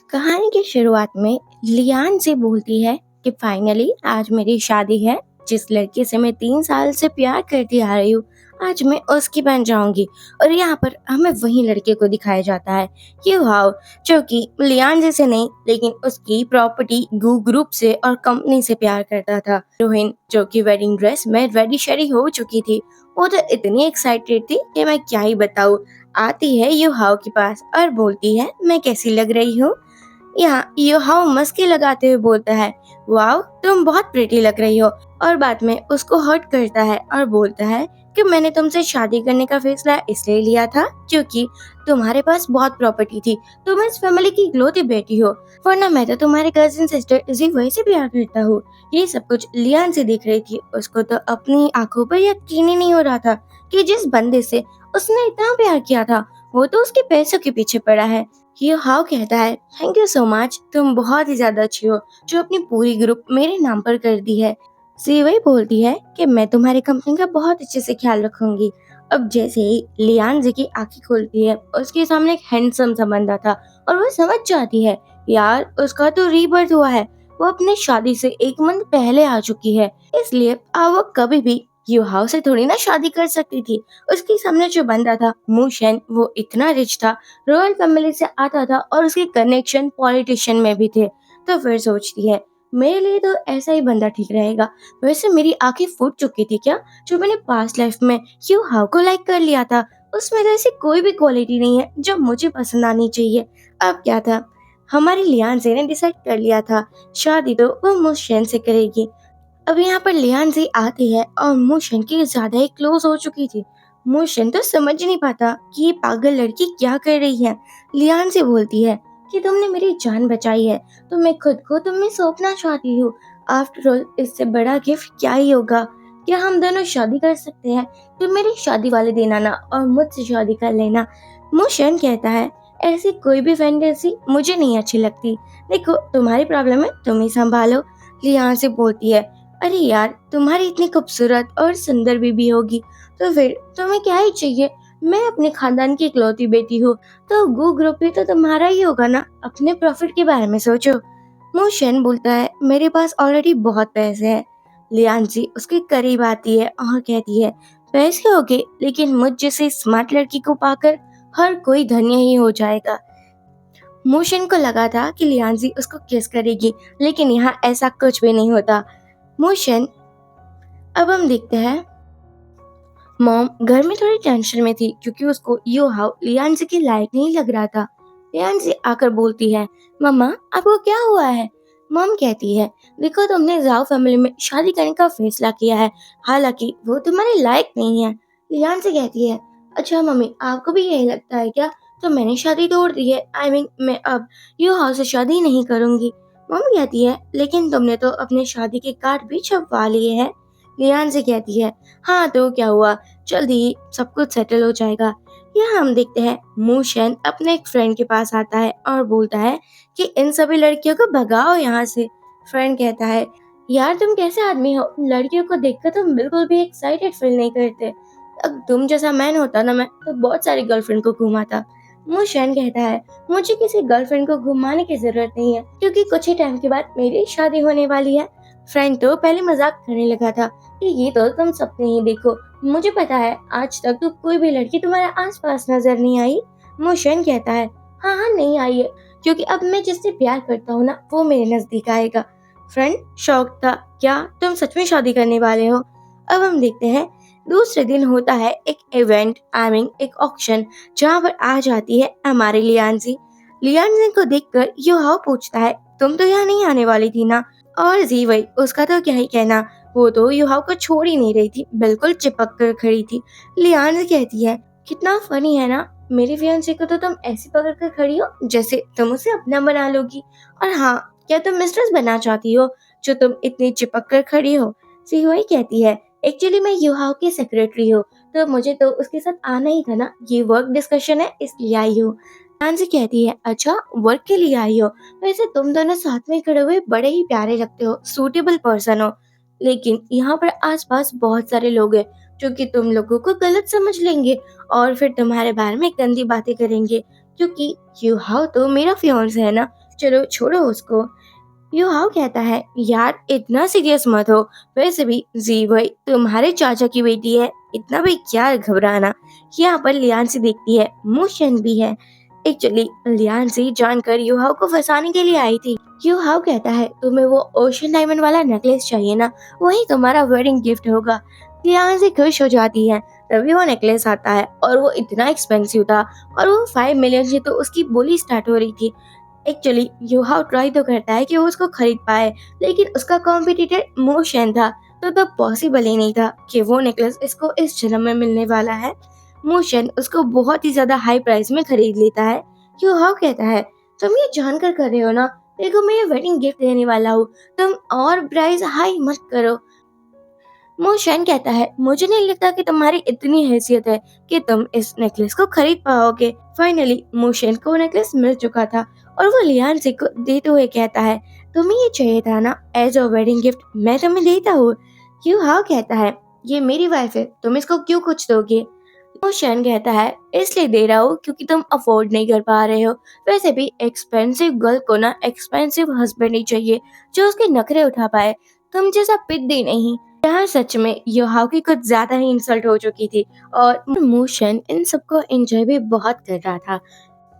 कहानी की शुरुआत में लियान से बोलती है कि फाइनली आज मेरी शादी है। जिस लड़के से मैं 3 साल से प्यार करती आ रही हूँ, आज मैं उसकी बन जाऊंगी। और यहाँ पर हमें वही लड़के को दिखाया जाता है, ये हाउ, जो कि लियान जैसे नहीं लेकिन उसकी प्रॉपर्टी गू ग्रुप से और कंपनी से प्यार करता था। रोहिन जो कि वेडिंग ड्रेस में रेडी शेडी हो चुकी थी, वो तो इतनी एक्साइटेड थी कि मैं क्या ही बताऊँ। आती है यू हाउ के पास और बोलती है मैं कैसी लग रही हूँ। यहाँ योहाव मस्की लगाते हुए बोलता है, वाओ तुम बहुत प्रिटी लग रही हो। और बाद में उसको हर्ट करता है और बोलता है कि मैंने तुमसे शादी करने का फैसला इसलिए लिया था क्योंकि तुम्हारे पास बहुत प्रॉपर्टी थी, तुम इस फैमिली की इकलौती बेटी हो, वरना मैं तो तुम्हारे कजिन सिस्टर इसी वजह से प्यार करता हूँ। ये सब कुछ लियान से दिख रही थी, उसको तो अपनी आंखों पर यकीन ही नहीं हो रहा था कि जिस बंदे से उसने इतना प्यार किया था वो तो उसके पैसों के पीछे पड़ा है। ये हाउ कहता है, थैंक यू सो मच, तुम बहुत ही ज्यादा अच्छी हो जो अपनी पूरी ग्रुप मेरे नाम पर कर दी है। सी वही बोलती है कि मैं तुम्हारी कंपनी का बहुत अच्छे से ख्याल रखूंगी। अब जैसे ही लियान जी की आंखें खुलती है, उसके सामने एक हैंडसम सा बंदा था और वो समझ जाती है यार उसका तो रीबर्थ हुआ है। वो अपने शादी से 1 मंथ पहले आ चुकी है, इसलिए अब वो कभी भी युहाव से थोड़ी ना शादी कर सकती थी। उसके सामने जो बंदा था मूशन, वो इतना रिच था, रॉयल फैमिली से आता था और उसके कनेक्शन पॉलिटिशियन में भी थे। तो फिर सोचती है मेरे लिए तो ऐसा ही बंदा ठीक रहेगा। वैसे मेरी आंखें फूट चुकी थी क्या, जो मैंने पास्ट लाइफ में क्यों हाउ को लाइक कर लिया था, उसमें तो ऐसी कोई भी क्वालिटी नहीं है जो मुझे पसंद आनी चाहिए। अब क्या था, हमारी लियान से ने डिसाइड कर लिया था शादी तो वो मुझसे से करेगी। अब यहाँ पर लियान जी आती है और मोशन की ज्यादा ही क्लोज हो चुकी थी। मोशन तो समझ नहीं पाता कि ये पागल लड़की क्या कर रही है। लियान से बोलती है कि तुमने मेरी जान बचाई है तो मैं खुद को तुम्हें सौंपना चाहती हूँ। आफ्टर ऑल इससे बड़ा गिफ्ट क्या ही होगा। क्या हम दोनों शादी कर सकते हैं? तुम मेरी शादी वाले दिन आना और मुझसे शादी कर लेना। मोशन कहता है ऐसी कोई भी फैंटेसी मुझे नहीं अच्छी लगती। देखो तुम्हारी प्रॉब्लम है, तुम ही संभालो। लियान से बोलती है अरे यार तुम्हारी इतनी खूबसूरत और सुंदर बीबी होगी तो फिर तुम्हें क्या ही चाहिए। मैं अपने खानदान की इकलौती बेटी हूँ तो गो ग्रुप भी तो तुम्हारा ही होगा ना, अपने प्रॉफिट के बारे में सोचो। मोशन बोलता है मेरे पास ऑलरेडी बहुत पैसे हैं। लियांजी उसके करीब आती है और कहती है पैसे होगे लेकिन मुझ जैसे स्मार्ट लड़की को पाकर हर कोई धन्य ही हो जाएगा। मोशन को लगा था कि लियांजी उसको किस करेगी, लेकिन यहाँ ऐसा कुछ भी नहीं होता। मोशन, अब हम देखते हैं मॉम घर में थोड़ी टेंशन में थी क्योंकि उसको यो हाउ लियांजी के लायक नहीं लग रहा था। लियांजी आकर बोलती है मम्मा आपको क्या हुआ है? मॉम कहती है देखो तुमने जाओ फैमिली में शादी करने का फैसला किया है, हालांकि वो तुम्हारे लायक नहीं है। लियांजी कहती है अच्छा मम्मी आपको भी यही लगता है क्या? तो मैंने शादी तोड़ दी है, आई मीन मैं अब यो हाउ से शादी नहीं करूंगी। मॉम कहती है लेकिन तुमने तो अपने शादी के कार्ड भी छपवा लिए हैं। लियांजी कहती है हाँ तो क्या हुआ, जल्दी ही सब कुछ सेटल हो जाएगा। यहाँ हम देखते हैं मोशन अपने एक फ्रेंड के पास आता है और बोलता है कि इन सभी लड़कियों को भगाओ यहाँ से। फ्रेंड कहता है यार तुम कैसे आदमी हो, लड़कियों को देखकर तुम बिल्कुल भी एक्साइटेड फील नहीं करते। अब तुम जैसा मैन होता ना, मैं तो बहुत सारी गर्लफ्रेंड को घुमाता। मोशन कहता है मुझे किसी गर्लफ्रेंड को घुमाने की जरूरत नहीं है क्योंकि कुछ ही टाइम के बाद मेरी शादी होने वाली है। फ्रेंड तो पहले मजाक करने लगा था कि ये तो तुम सपने ही देखो, मुझे पता है आज तक तो कोई भी लड़की तुम्हारे आसपास नजर नहीं आई। मोशन कहता है हाँ हाँ नहीं आई है क्योंकि अब मैं जिससे प्यार करता हूँ ना वो मेरे नजदीक आएगा। फ्रेंड शॉक था, क्या तुम सच में शादी करने वाले हो? अब हम देखते हैं दूसरे दिन होता है एक इवेंट, आई मीन एक ऑक्शन, जहाँ पर आ जाती है हमारी लियांजी। लियांजी को देखकर युहाव पूछता है तुम तो यहाँ नहीं आने वाली थी ना? और जी वही, उसका तो क्या ही कहना, वो तो युहाव को छोड़ ही नहीं रही थी, बिल्कुल चिपक कर खड़ी थी। लियान कहती है कितना फनी है ना, मेरे फियांसे को तो तुम ऐसे पकड़ कर खड़ी हो जैसे तुम उसे अपना बना लोगी। और हाँ, क्या तुम मिस्ट्रेस बनना चाहती हो जो तुम इतनी चिपक कर खड़ी हो? सिहुई कहती है एक्चुअली मैं युहाव की सेक्रेटरी हूँ तो मुझे तो उसके साथ आना ही था ना, ये वर्क डिस्कशन है इसलिए आई हूँ। लियांजी कहती है अच्छा वर्क के लिए आई हो, वैसे तुम दोनों साथ में खड़े हुए बड़े ही प्यारे लगते हो, सूटेबल पर्सन हो, लेकिन यहाँ पर आसपास बहुत सारे लोग हैं जो कि तुम लोगों को गलत समझ लेंगे और फिर तुम्हारे बारे में गंदी बातें करेंगे क्योंकि युहाव तो मेरा फियांसे है ना, चलो छोड़ो उसको। युहाओ कहता है यार इतना सीरियस मत हो, वैसे भी जी भाई तुम्हारे चाचा की बेटी है, इतना भी क्या घबराना। यहाँ पर लियांसी देखती है मोशन भी है। एक्चुअली लियांसी जानकर युहाओ को फंसाने के लिए आई थी। युहाओ कहता है तुम्हें वो ओशन डायमंड वाला नेकलेस चाहिए ना, वही तुम्हारा वेडिंग गिफ्ट होगा। लियांसी खुश हो जाती है। तभी वो नेकलेस आता है और वो इतना एक्सपेंसिव था और वो 5 मिलियन से तो उसकी बोली स्टार्ट हो रही थी। एक्चुअली यूहाव ट्राई तो करता है कि वो उसको खरीद पाए, लेकिन उसका कॉम्पिटिटर मोशन था, तो पॉसिबल ही नहीं था कि वो नेकलेस इसको इस जन्म में मिलने वाला है। मोशन उसको बहुत ही ज्यादा हाई प्राइस में खरीद लेता है। यूहाव कहता है तुम ये जानकर कर रहे हो ना, देखो मैं ये वेडिंग गिफ्ट देने वाला हूँ, तुम और प्राइस हाई मत करो। मोशन कहता है मुझे नहीं लगता कि तुम्हारी इतनी हैसियत है कि तुम इस नेकलेस को खरीद पाओगे। फाइनली मोशन को नेकलेस मिल चुका था और वो लियांसी को देते हुए कहता है तुम्हें ये चाहिए था ना, एज अ वेडिंग गिफ्ट मैं तुम्हें देता हूँ। यू हाँ कहता है ये मेरी वाइफ है, तुम इसको क्यों कुछ दोगे। मोशन कहता है इसलिए दे रहा हूँ क्योंकि तुम अफोर्ड नहीं कर पा रहे हो। वैसे भी एक्सपेंसिव गर्ल को ना एक्सपेंसिव हस्बैंड ही चाहिए जो उसके नखरे उठा पाए, तुम जैसा पिद्दी नहीं। यहाँ सच में युहाव की कुछ ज्यादा ही इंसल्ट हो चुकी थी और मोशन इन सबको एंजॉय भी बहुत कर रहा था।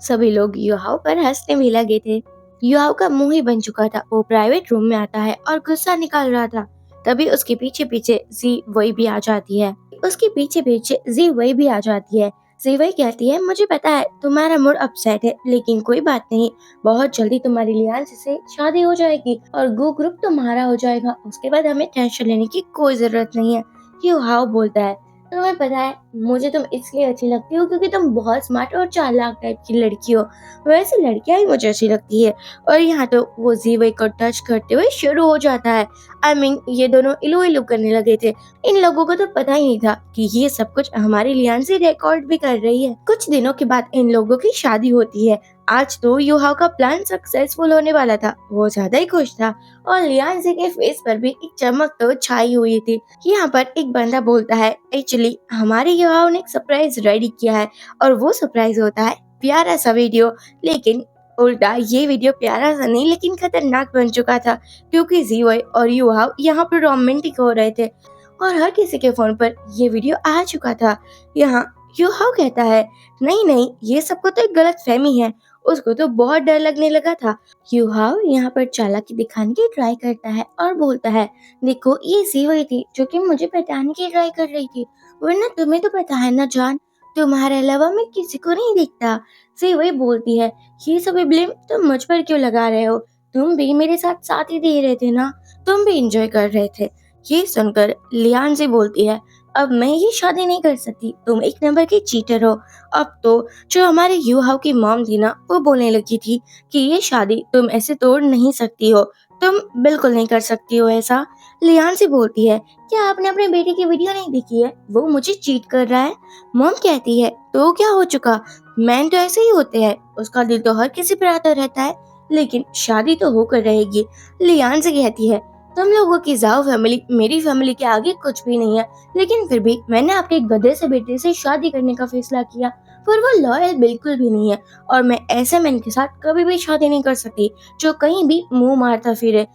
सभी लोग युहाव पर हंसने भी लगे थे। युहाव का मुंह ही बन चुका था। वो प्राइवेट रूम में आता है और गुस्सा निकाल रहा था। तभी उसके पीछे पीछे जी वही भी आ जाती है। उसके पीछे पीछे जी वही भी आ जाती है। जी वही कहती है मुझे पता है तुम्हारा मूड अपसेट है, लेकिन कोई बात नहीं, बहुत जल्दी तुम्हारी लियांसी से शादी हो जाएगी और गो ग्रुप तुम्हारा हो जाएगा, उसके बाद हमें टेंशन लेने की कोई जरूरत नहीं है। युहाव बोलता है तुम्हें पता है मुझे तुम इसलिए अच्छी लगती हो क्योंकि तुम बहुत स्मार्ट और चालाक टाइप की लड़की हो, वैसे लड़कियां ही मुझे अच्छी लगती है। और यहाँ तो वो जीवे को टच करते हुए शुरू हो जाता है। I mean, ये दोनों इलू इलू करने लगे थे। इन लोगों को तो पता ही नहीं था कि ये सब कुछ हमारी लियांसी रिकॉर्ड भी कर रही है। कुछ दिनों के बाद इन लोगों की शादी होती है। आज तो युहाव का प्लान सक्सेसफुल होने वाला था, वो ज्यादा ही खुश था और लियांसी के फेस पर भी एक चमक तो छाई हुई थी। यहाँ पर एक बंदा बोलता है एक्चुअली हमारे युवाओं ने एक सरप्राइज रेडी किया है और वो सरप्राइज होता है प्यारा सा वीडियो। लेकिन उल्टा ये वीडियो प्यारा सा नहीं लेकिन खतरनाक बन चुका था क्योंकि जीवई और युवाव यहाँ पर रोमांटिक हो रहे थे और हर किसी के फोन पर ये वीडियो आ चुका था। यहाँ युहाव कहता है नहीं नहीं ये सबको तो एक गलत फहमी है, उसको तो बहुत डर लगने लगा था। युहाव यहाँ पर चालाकी दिखाने की ट्राई करता है और बोलता है देखो ये सी वही थी जो कि मुझे पहचानने की ट्राई कर रही थी, वरना तुम्हें तो पता है ना जान, तुम्हारे अलावा मैं किसी को नहीं देखता। सी वही बोलती है ये सभी ब्लेम तुम मुझ पर क्यों लगा रहे हो, तुम भी मेरे साथ साथ ही दे रहे थे ना, तुम भी इंजॉय कर रहे थे। ये सुनकर लियान से बोलती है अब मैं ये शादी नहीं कर सकती, तुम एक नंबर की चीटर हो। अब तो जो हमारे युहाव की मॉम थी ना वो बोलने लगी थी कि ये शादी तुम ऐसे तोड़ नहीं सकती हो, तुम बिल्कुल नहीं कर सकती हो ऐसा। लियान से बोलती है क्या आपने अपने बेटे की वीडियो नहीं देखी है, वो मुझे चीट कर रहा है। मॉम कहती है तो क्या हो चुका, मैन तो ऐसे ही होते हैं, उसका दिल तो हर किसी पर आता रहता है, लेकिन शादी तो होकर रहेगी। लियान से कहती है तुम लोगों की जाओ फैमिली मेरी फैमिली के आगे कुछ भी नहीं है, लेकिन फिर भी मैंने आपके गधे से बेटे से शादी करने का फैसला किया, पर वो लॉयल बिल्कुल भी नहीं है और मैं ऐसे मैन के साथ कभी भी शादी नहीं कर सकती जो कहीं भी मुंह मारता फिरे।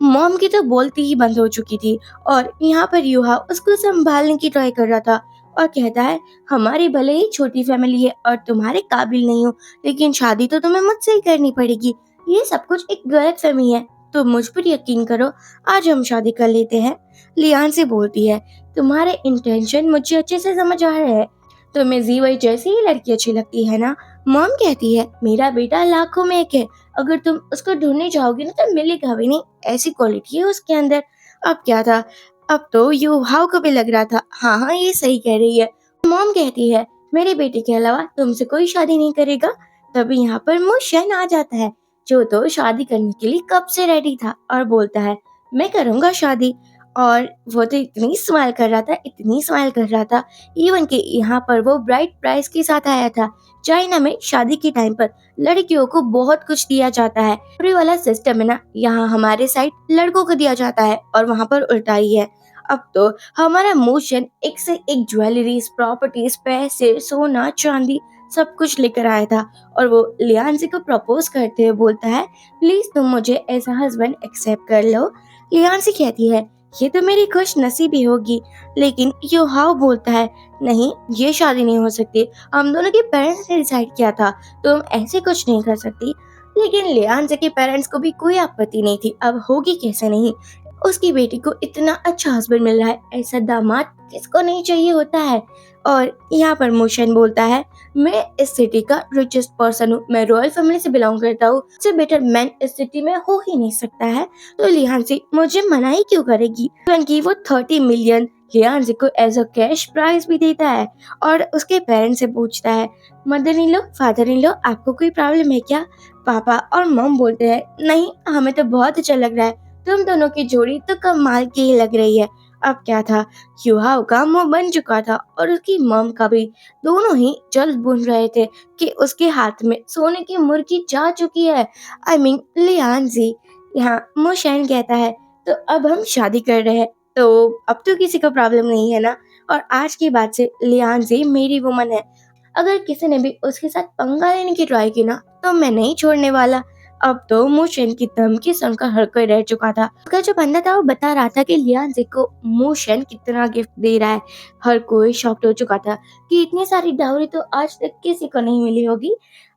मॉम की तो बोलती ही बंद हो चुकी थी और यहाँ पर युहा उसको संभालने की ट्राई कर रहा था और कहता है हमारी भले ही छोटी फैमिली है और तुम्हारे काबिल नहीं हो, लेकिन शादी तो तुम्हें मुझसे ही करनी पड़ेगी, ये सब कुछ एक गलत फहमी है, तो मुझ पर यकीन करो, आज हम शादी कर लेते हैं। लियान से बोलती है तुम्हारे इंटेंशन मुझे अच्छे से समझ आ रहे हैं, तुम्हें जीवई जैसी ही लड़की अच्छी लगती है ना। मॉम कहती है मेरा बेटा लाखों में एक है, अगर तुम उसको ढूंढने जाओगी ना तो मिलेगा भी नहीं, ऐसी क्वालिटी है उसके अंदर। अब क्या था, अब तो युहाव को भी लग रहा था हाँ हाँ ये सही कह रही है। मॉम कहती है मेरे बेटे के अलावा तुमसे कोई शादी नहीं करेगा। तभी यहाँ पर मोशन आ जाता है जो तो शादी करने के लिए कब से रेडी था और बोलता है मैं करूंगा शादी। और वो तो इतनी स्माइल कर रहा था, इतनी स्माइल कर रहा था, इवन कि यहाँ पर वो ब्राइड प्राइस के साथ आया था। चाइना में शादी के टाइम पर लड़कियों को बहुत कुछ दिया जाता है, पूरे वाला सिस्टम है ना, यहाँ हमारे साइड लड़कों को दिया जाता है और वहाँ पर उल्टा ही है। अब तो हमारा मोशन एक से एक ज्वेलरीज, प्रॉपर्टीज, पैसे, सोना चांदी सब कुछ लेकर आया था और वो लियांजी को प्रपोज करते हुए बोलता है, प्लीज तुम मुझे एज अ हस्बैंड एक्सेप्ट कर लो। लियांजी कहती है, ये तो मेरी खुश नसीबी होगी, लेकिन युहाओ बोलता है, नहीं ये शादी नहीं हो सकती, हम दोनों के पेरेंट्स ने डिसाइड किया था, तुम ऐसे कुछ नहीं कर सकती। लेकिन लियांजे के पेरेंट्स को भी कोई आपत्ति नहीं थी, अब होगी कैसे नहीं, उसकी बेटी को इतना अच्छा हस्बैंड मिल रहा है, ऐसा दामाद किसको नहीं चाहिए होता है। और यहाँ पर मोशन बोलता है, मैं इस सिटी का रिचेस्ट पर्सन हूँ, मैं रॉयल फैमिली से बिलोंग करता हूँ, इससे बेटर मैन इस सिटी में हो ही नहीं सकता है। तो लियांजी मुझे मना ही क्यों करेगी, क्योंकि वो 30 मिलियन लियांजी को एज अ कैश प्राइज भी देता है और उसके पेरेंट्स से पूछता है, mother in low, father in लो, आपको कोई प्रॉब्लम है क्या। पापा और मम बोलते हैं, नहीं हमें तो बहुत अच्छा लग रहा है, तुम दोनों की जोड़ी तो कमाल की ही लग रही है। अब क्या था, युहाओ का मुंह बन चुका था और उसकी मम का भी, दोनों ही जल्द बुन रहे थे कि उसके हाथ में सोने की मुर्गी जा चुकी है। आई मीन लियांजी। यहाँ मोशन कहता है, तो अब हम शादी कर रहे हैं, तो अब तो किसी को प्रॉब्लम नहीं है ना, और आज के बाद से लियांजी मेरी वुमन है, अगर किसी ने भी उसके साथ पंगा लेने की ट्राई की ना, तो मैं नहीं छोड़ने वाला। अब तो मोशन की धमकी सुनकर हर कोई डर चुका था। उसका जो बंदा था वो बता रहा था कि लियांजे को मोशन कितना गिफ्ट दे रहा है। हर कोई शॉक्ड हो चुका था कि इतनी सारी डाउरी तो आज तक किसी को नहीं मिली होगी।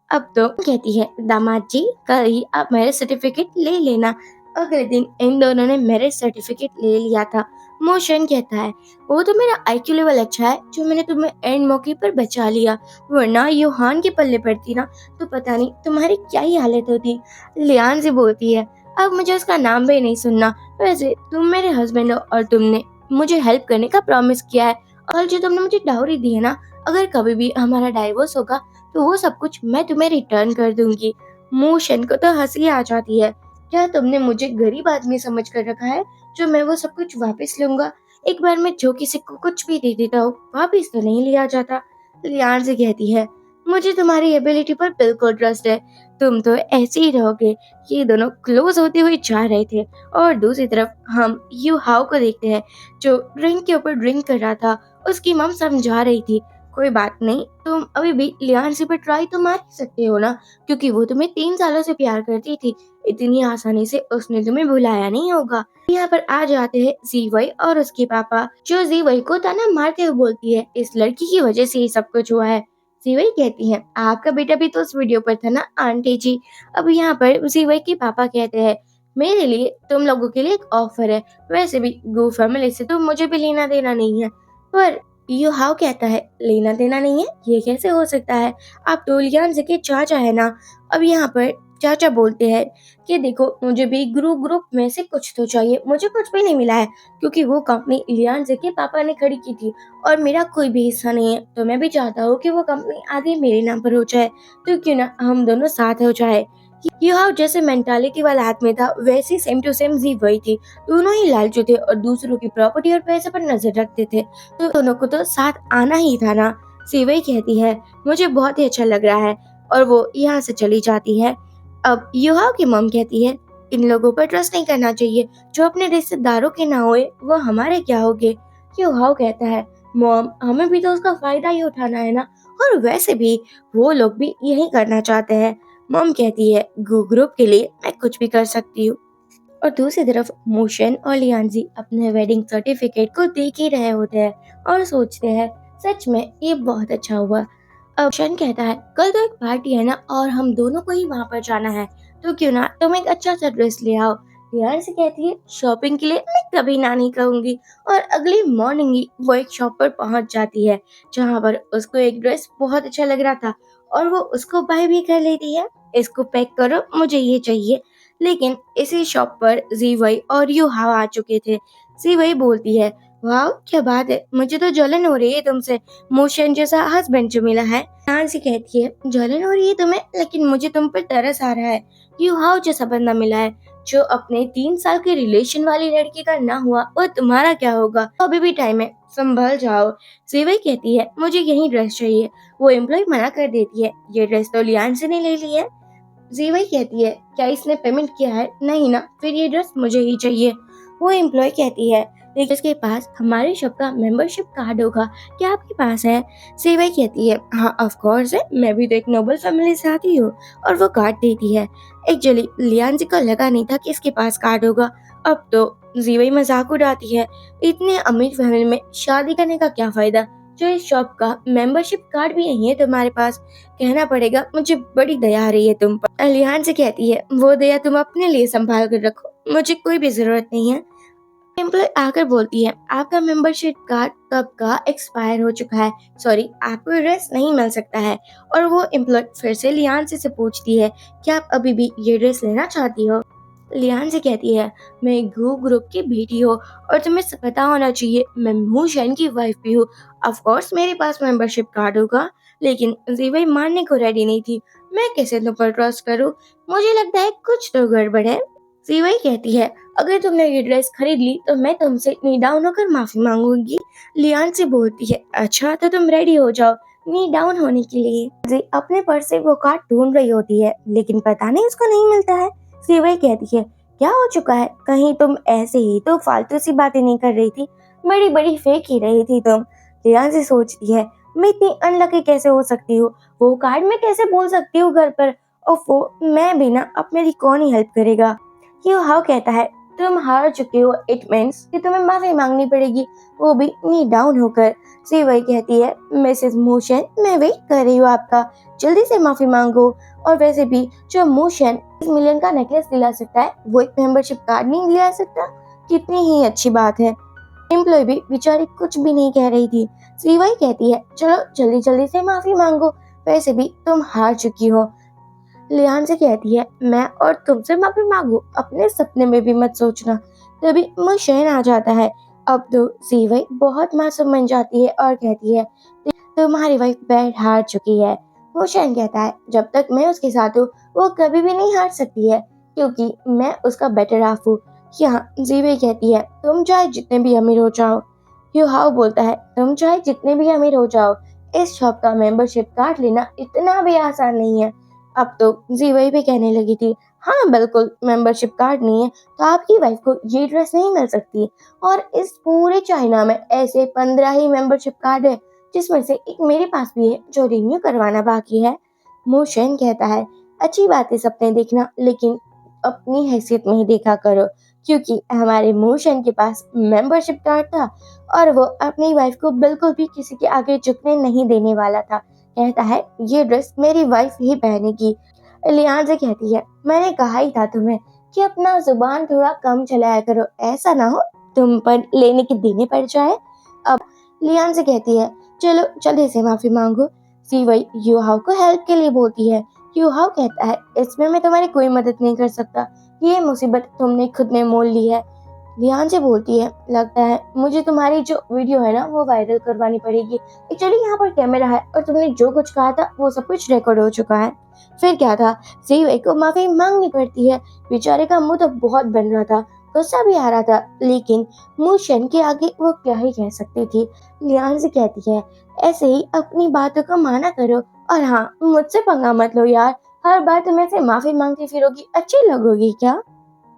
अब तो कहती है, दामाद जी कल ही आप मैरिज सर्टिफिकेट ले लेना। अगले दिन इन दोनों ने मैरिज सर्टिफिकेट ले लिया था। मोशन कहता है, वो तो मेरा आईक्यू लेवल अच्छा है जो मैंने तुम्हें एंड मौके पर बचा लिया, वरना यूहान के पल्ले पड़ती ना तो पता नहीं तुम्हारी क्या ही हालत होती। लियांजी बोलती है, अब मुझे उसका नाम भी नहीं सुनना, वैसे तुम मेरे हस्बैंड हो और तुमने मुझे हेल्प करने का प्रॉमिस किया है, और जो तुमने मुझे डाउरी दी है ना, अगर कभी भी हमारा डाइवोर्स होगा तो वो सब कुछ मैं तुम्हें रिटर्न कर दूंगी। मोशन को तो हंसी आ जाती है, क्या तुमने मुझे गरीब आदमी समझ कर रखा है जो मैं वो सब कुछ वापस लूंगा। एक बार में जो किसी को कुछ भी दे देता हूँ वापस तो नहीं लिया जाता। लियांजी कहती है, मुझे तुम्हारी एबिलिटी पर बिल्कुल ट्रस्ट है, तुम तो ऐसे ही रहोगे। ये दोनों क्लोज होते हुए जा रहे थे और दूसरी तरफ हम यू हाउ को देखते हैं जो ड्रिंक के ऊपर ड्रिंक कर रहा था। उसकी मम समझा रही थी, कोई बात नहीं, तुम अभी भी लियांजी पर ट्राई तो मार ही सकते हो ना, क्योंकि वो तुम्हें 3 सालों से प्यार करती थी, इतनी आसानी से उसने तुम्हें भुलाया नहीं होगा। यहाँ पर आ जाते हैं जीवई और उसके पापा, जो जीवई को ताना मारते हुए बोलती है, इस लड़की की वजह से ये सब कुछ हुआ है। जीवई कहती है, आपका बेटा भी तो उस वीडियो पर था ना आंटी जी। अब यहाँ पर जीवई के पापा कहते हैं, मेरे लिए तुम लोगों के लिए एक ऑफर है, वैसे भी गो फैमिली से तो मुझे भी लेना देना नहीं है। पर यू हाउ कहता है, लेना देना नहीं है ये कैसे हो सकता है, आप तो लियांजे के चाचा है ना। अब यहाँ पर चाचा बोलते हैं कि देखो मुझे भी ग्रुप में से कुछ तो चाहिए, मुझे कुछ भी नहीं मिला है क्योंकि वो कंपनी लियांजे के पापा ने खड़ी की थी और मेरा कोई भी हिस्सा नहीं है, तो मैं भी चाहता हूँ कि वो कंपनी आगे मेरे नाम पर हो जाए, तो क्यों ना हम दोनों साथ हो जाए। यह जैसे मेंटालिटी वाला आदमी था वैसी सेम टू सेम जी वही थी, दोनों ही लालचू थे और दूसरों की प्रॉपर्टी और पैसे पर नजर रखते थे, तो दोनों को तो साथ आना ही था ना। सीवई कहती है, मुझे बहुत ही अच्छा लग रहा है, और वो यहाँ से चली जाती है। अब युहाओ की मम कहती है, इन लोगों पर ट्रस्ट नहीं करना चाहिए, जो अपने रिश्तेदारों के ना हुए वो हमारे क्या होगे। युहाओ कहता है, मॉम हमें भी तो उसका फायदा ही उठाना है ना, और वैसे भी वो लोग भी यही करना चाहते हैं। मॉम कहती है, गो ग्रुप के लिए मैं कुछ भी कर सकती हूँ। और दूसरी तरफ मोशन और लियांजी अपने वेडिंग सर्टिफिकेट को देख ही रहे होते हैं और सोचते हैं, सच में ये बहुत अच्छा हुआ। अब शन कहता है, कल तो एक पार्टी है ना और हम दोनों को ही वहाँ पर जाना है, तो क्यों ना तुम एक अच्छा सा ड्रेस ले आओ। लियांजी कहती है, शॉपिंग के लिए मैं कभी ना नहीं कहूंगी, और अगली मॉर्निंग ही वो एक शॉप पर पहुंच जाती है जहाँ पर उसको एक ड्रेस बहुत अच्छा लग रहा था और वो उसको बाय भी कर लेती है। इसको पैक करो, मुझे ये चाहिए। लेकिन इसी शॉप पर जीवई और युहाव आ चुके थे। जीवई बोलती है, वाह क्या बात है, मुझे तो जलन हो रही है तुमसे, मोशन जैसा हस्बैंड जो मिला है। नांसी कहती है, जलन हो रही है तुम्हें, लेकिन मुझे तुम पर तरस आ रहा है। युहाव जैसा बंदा मिला है जो अपने 3 साल के रिलेशन वाली लड़की का ना हुआ, और तुम्हारा क्या होगा, अभी भी टाइम है, संभल जाओ। जीवई कहती है, मुझे यही ड्रेस चाहिए। वो एम्प्लॉय मना कर देती है, ये ड्रेस तो लियान से ने ले ली है। जीवई कहती है, क्या इसने पेमेंट किया है, नहीं ना, फिर ये ड्रेस मुझे ही चाहिए। वो एम्प्लॉय कहती है, लेकिन इसके पास हमारे शॉप का मेंबरशिप कार्ड होगा, क्या आपके पास है? सेवई कहती है हाँ ऑफ कोर्स है, मैं भी तो एक नोबल फैमिली से आती हूँ। और वो कार्ड देती है। एक्चुअली लियान जी को लगा नहीं था कि इसके पास कार्ड होगा। अब तो जीवई मजाक उड़ाती है, इतने अमीर फैमिली में शादी करने का क्या फायदा, जो इस शॉप का मेंबरशिप कार्ड भी नहीं है तुम्हारे पास। कहना पड़ेगा मुझे बड़ी दया आ रही है तुम पर। लियान से कहती है वो दया तुम अपने लिए संभाल कर रखो, मुझे कोई भी जरूरत नहीं है। एम्प्लॉय आकर बोलती है आपका मेंबरशिप कार्ड कब का एक्सपायर हो चुका है, सॉरी आपको ड्रेस नहीं मिल सकता है। और वो एम्प्लॉय फिर से लियान से पूछती है क्या आप अभी भी ये ड्रेस लेना चाहती हो? लियान से कहती है मैं गू ग्रुप की बेटी हूँ और तुम्हें पता होना चाहिए मैं मू शेन की वाइफ भी हूँ। ऑफ कोर्स मेरे पास मेंबरशिप कार्ड होगा, लेकिन जीवई मानने को रेडी नहीं थी। मैं कैसे तुम पर ट्रस्ट करूँ? मुझे लगता है कुछ तो गड़बड़ है। जीवई कहती है अगर तुमने ये ड्रेस खरीद ली तो मैं तुमसे नी डाउन होकर माफी मांगूंगी। लियान से बोलती है अच्छा तो तुम रेडी हो जाओ नी डाउन होने के लिए। जी अपने पर्स से वो कार्ड ढूंढ रही होती है, लेकिन पता नहीं उसको नहीं मिलता है। सेवई कहती है क्या हो चुका है, कहीं तुम ऐसे ही तो फालतू सी बातें नहीं कर रही थी, बड़ी बड़ी फेंक ही रही थी तुम। लियान से सोचती है मैं इतनी अनलकी कैसे हो सकती हूँ, वो कार्ड में कैसे बोल सकती हूँ घर पर। ओफो मैं भी ना, अब मेरी कौन ही हेल्प करेगा। यू हाउ कहता है तुम हार चुके हो, इट मीन्स कि तुम्हें माफी मांगनी पड़ेगी, वो भी नी डाउन होकर। सेवई कहती है मिसेस मोशन मैं वेट कर रही हूँ आपका, जल्दी से माफी मांगो। और वैसे भी जो मोशन $1 मिलियन का नेकलेस दिला सकता है वो एक मेंबरशिप कार्ड नहीं दिला सकता, कितनी ही अच्छी बात है। एम्प्लॉय भी बेचारी कुछ भी नहीं कह रही थी। सीवाई कहती है चलो जल्दी जल्दी से माफी मांगो, वैसे भी तुम हार चुकी हो। लियान से कहती है मैं और तुमसे माफी मांगू, अपने सपने में भी मत सोचना। तभी मुशैन आ जाता है। अब तो सीवाई बहुत मासूम बन जाती है और कहती है तुम्हारी वाइफ बैट हार चुकी है। मुशैन कहता है जब तक मैं उसके साथ हूँ वो कभी भी नहीं हार सकती है, क्योंकि मैं उसका बेटर हाफ हूँ। यहाँ जीवे कहती है तुम चाहे जितने भी अमीर हो जाओ। युहाओ बोलता है तुम चाहे जितने भी अमीर हो जाओ, इस शॉप का मेंबरशिप कार्ड लेना इतना भी आसान नहीं है। अब तो जीवई भी कहने लगी थी हाँ बिल्कुल मेंबरशिप कार्ड नहीं है तो आपकी वाइफ को ये ड्रेस नहीं मिल सकती। और इस पूरे चाइना में ऐसे 15 ही मेंबरशिप कार्ड है, जिसमें से एक मेरे पास भी है जो रिन्यू करवाना बाकी है। मोशन कहता है अच्छी बात है सपने देखना, लेकिन अपनी हैसियत में ही देखा करो, क्योंकि हमारे मोशन के पास मेंबरशिप कार्ड था और वो अपनी वाइफ को बिल्कुल भी किसी के आगे झुकने नहीं देने वाला था। कहता है ये ड्रेस मेरी वाइफ ही पहनेगी। लियान से कहती है मैंने कहा ही था तुम्हें कि अपना जुबान थोड़ा कम चलाया करो, ऐसा ना हो तुम पर लेने के देने पड़ जाए। अब लियान से कहती है चलो जल्दी से माफी मांगो। सीवई यूहाव को हेल्प के लिए बोलती है। यूहाव कहता है इसमें मैं तुम्हारी कोई मदद नहीं कर सकता, ये मुसीबत तुमने खुद ने मोल ली है। लियान से बोलती है लगता है मुझे तुम्हारी जो वीडियो है ना वो वायरल करवानी पड़ेगी। एक्चुअली यहाँ पर कैमरा है और तुमने जो कुछ कहा था वो सब कुछ रिकॉर्ड हो चुका है। फिर क्या था, सीवई को माफी मांगनी पड़ती है। बेचारे का मुंह तो बहुत बन रहा था, गुस्सा भी आ रहा था, लेकिन मुशन के आगे वो क्या ही कह सकती थी। लियान से कहती है ऐसे ही अपनी बातों को माना करो, और हाँ मुझसे पंगा मत लो यार, हर बार तुम ऐसे माफी मांगती फिरोगी, अच्छी लगोगी क्या?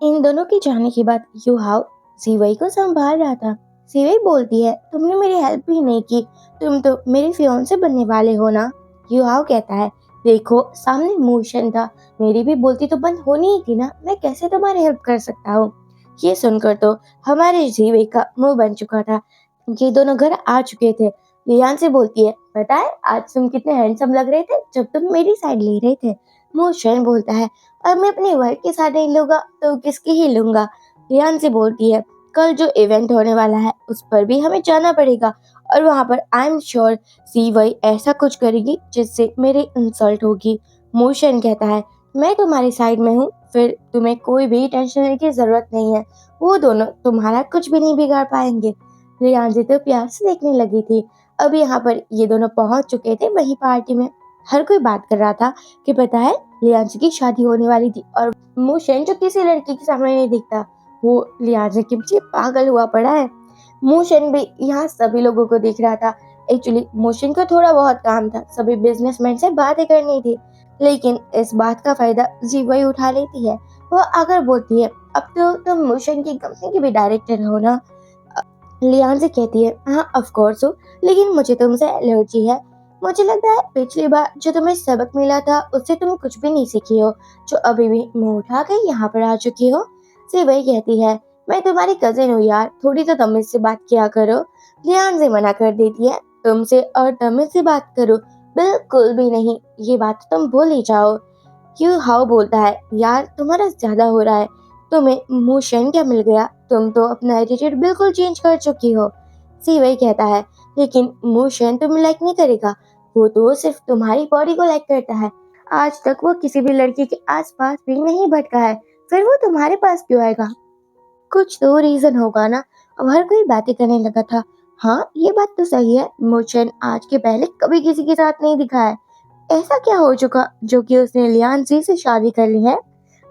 इन दोनों के जाने के बाद युहाव सीवई को संभाल रहा था। सीवई बोलती है तुमने मेरी हेल्प भी नहीं की, तुम तो मेरे फियांसे बनने वाले हो ना। युहाव कहता है देखो सामने मोशन था, मेरी भी बोलती तो बंद होनी ही थी ना, मैं कैसे तुम्हारी हेल्प कर सकता हूँ। ये सुनकर तो हमारे जीवे का मुंह बन चुका था। ये दोनों घर आ चुके थे। लियान से बोलती है पता है आज तुम कितने हैंडसम लग रहे थे जब तुम मेरी साइड ले रहे थे। मोशन बोलता है अब मैं अपनी वाइफ के साथ नहीं लूंगा तो किसकी ही लूंगा। लियान से बोलती है कल जो इवेंट होने वाला है उस पर भी हमें जाना पड़ेगा, और वहाँ पर आई एम श्योर सीवई ऐसा कुछ करेगी जिससे मेरी इंसल्ट होगी। मोशन कहता है मैं तुम्हारी साइड में हूँ, फिर तुम्हें कोई भी टेंशन लेने की जरूरत नहीं है, वो दोनों तुम्हारा कुछ भी नहीं बिगाड़ पाएंगे। लियान जी तो प्यार से देखने लगी थी। अब यहाँ पर ये दोनों पहुंच चुके थे वही पार्टी में। हर कोई बात कर रहा था कि पता है लियांजी की शादी होने वाली थी, और मोशन जो किसी लड़की के सामने नहीं दिखता वो लियांजी के पीछे पागल हुआ पड़ा है। मोशन भी यहाँ सभी लोगों को देख रहा था। एक्चुअली मोशन को थोड़ा बहुत काम था, सभी बिजनेसमैन से बातें करनी थी, लेकिन इस बात का फायदा जीवई उठा लेती है। वो आकर बोलती है अब तो तुम मोशन की कंपनी की भी डायरेक्टर हो ना। लियान से कहती है, हाँ ऑफ कोर्स हो, लेकिन मुझे तुमसे एलर्जी है। मुझे लगता है पिछली बार जो तुम्हें सबक मिला था उससे तुम कुछ भी नहीं सीखी हो, जो अभी भी मुंह उठा के यहाँ पर आ चुकी हो। से वही कहती है, मैं तुम्हारी कजिन हूँ यार, थोड़ी तो तमीज से बात किया करो। लियान से मना कर देती है, तुमसे और तमीज से बात करो, बिल्कुल भी नहीं, ये बात तुम भूल ही जाओ। क्यों हाउ बोलता है, यार तुम्हारा ज्यादा हो रहा है, तुम्हें मोशन क्या मिल गया, तुम तो अपना एटीट्यूड बिल्कुल चेंज कर चुकी हो। सी वही कहता है, लेकिन मोशन तुम्हें लाइक नहीं करेगा, वो तो सिर्फ तुम्हारी बॉडी को लाइक करता है। आज तक वो किसी भी लड़की के आसपास भी नहीं भटका है, फिर वो तुम्हारे पास क्यों आएगा? कुछ तो रीजन होगा ना। अब हर कोई बातें करने लगा था। हाँ ये बात तो सही है, मोशन आज के पहले कभी किसी के साथ नहीं दिखा है। ऐसा क्या हो चुका जो कि उसने लियांसी से शादी कर ली है?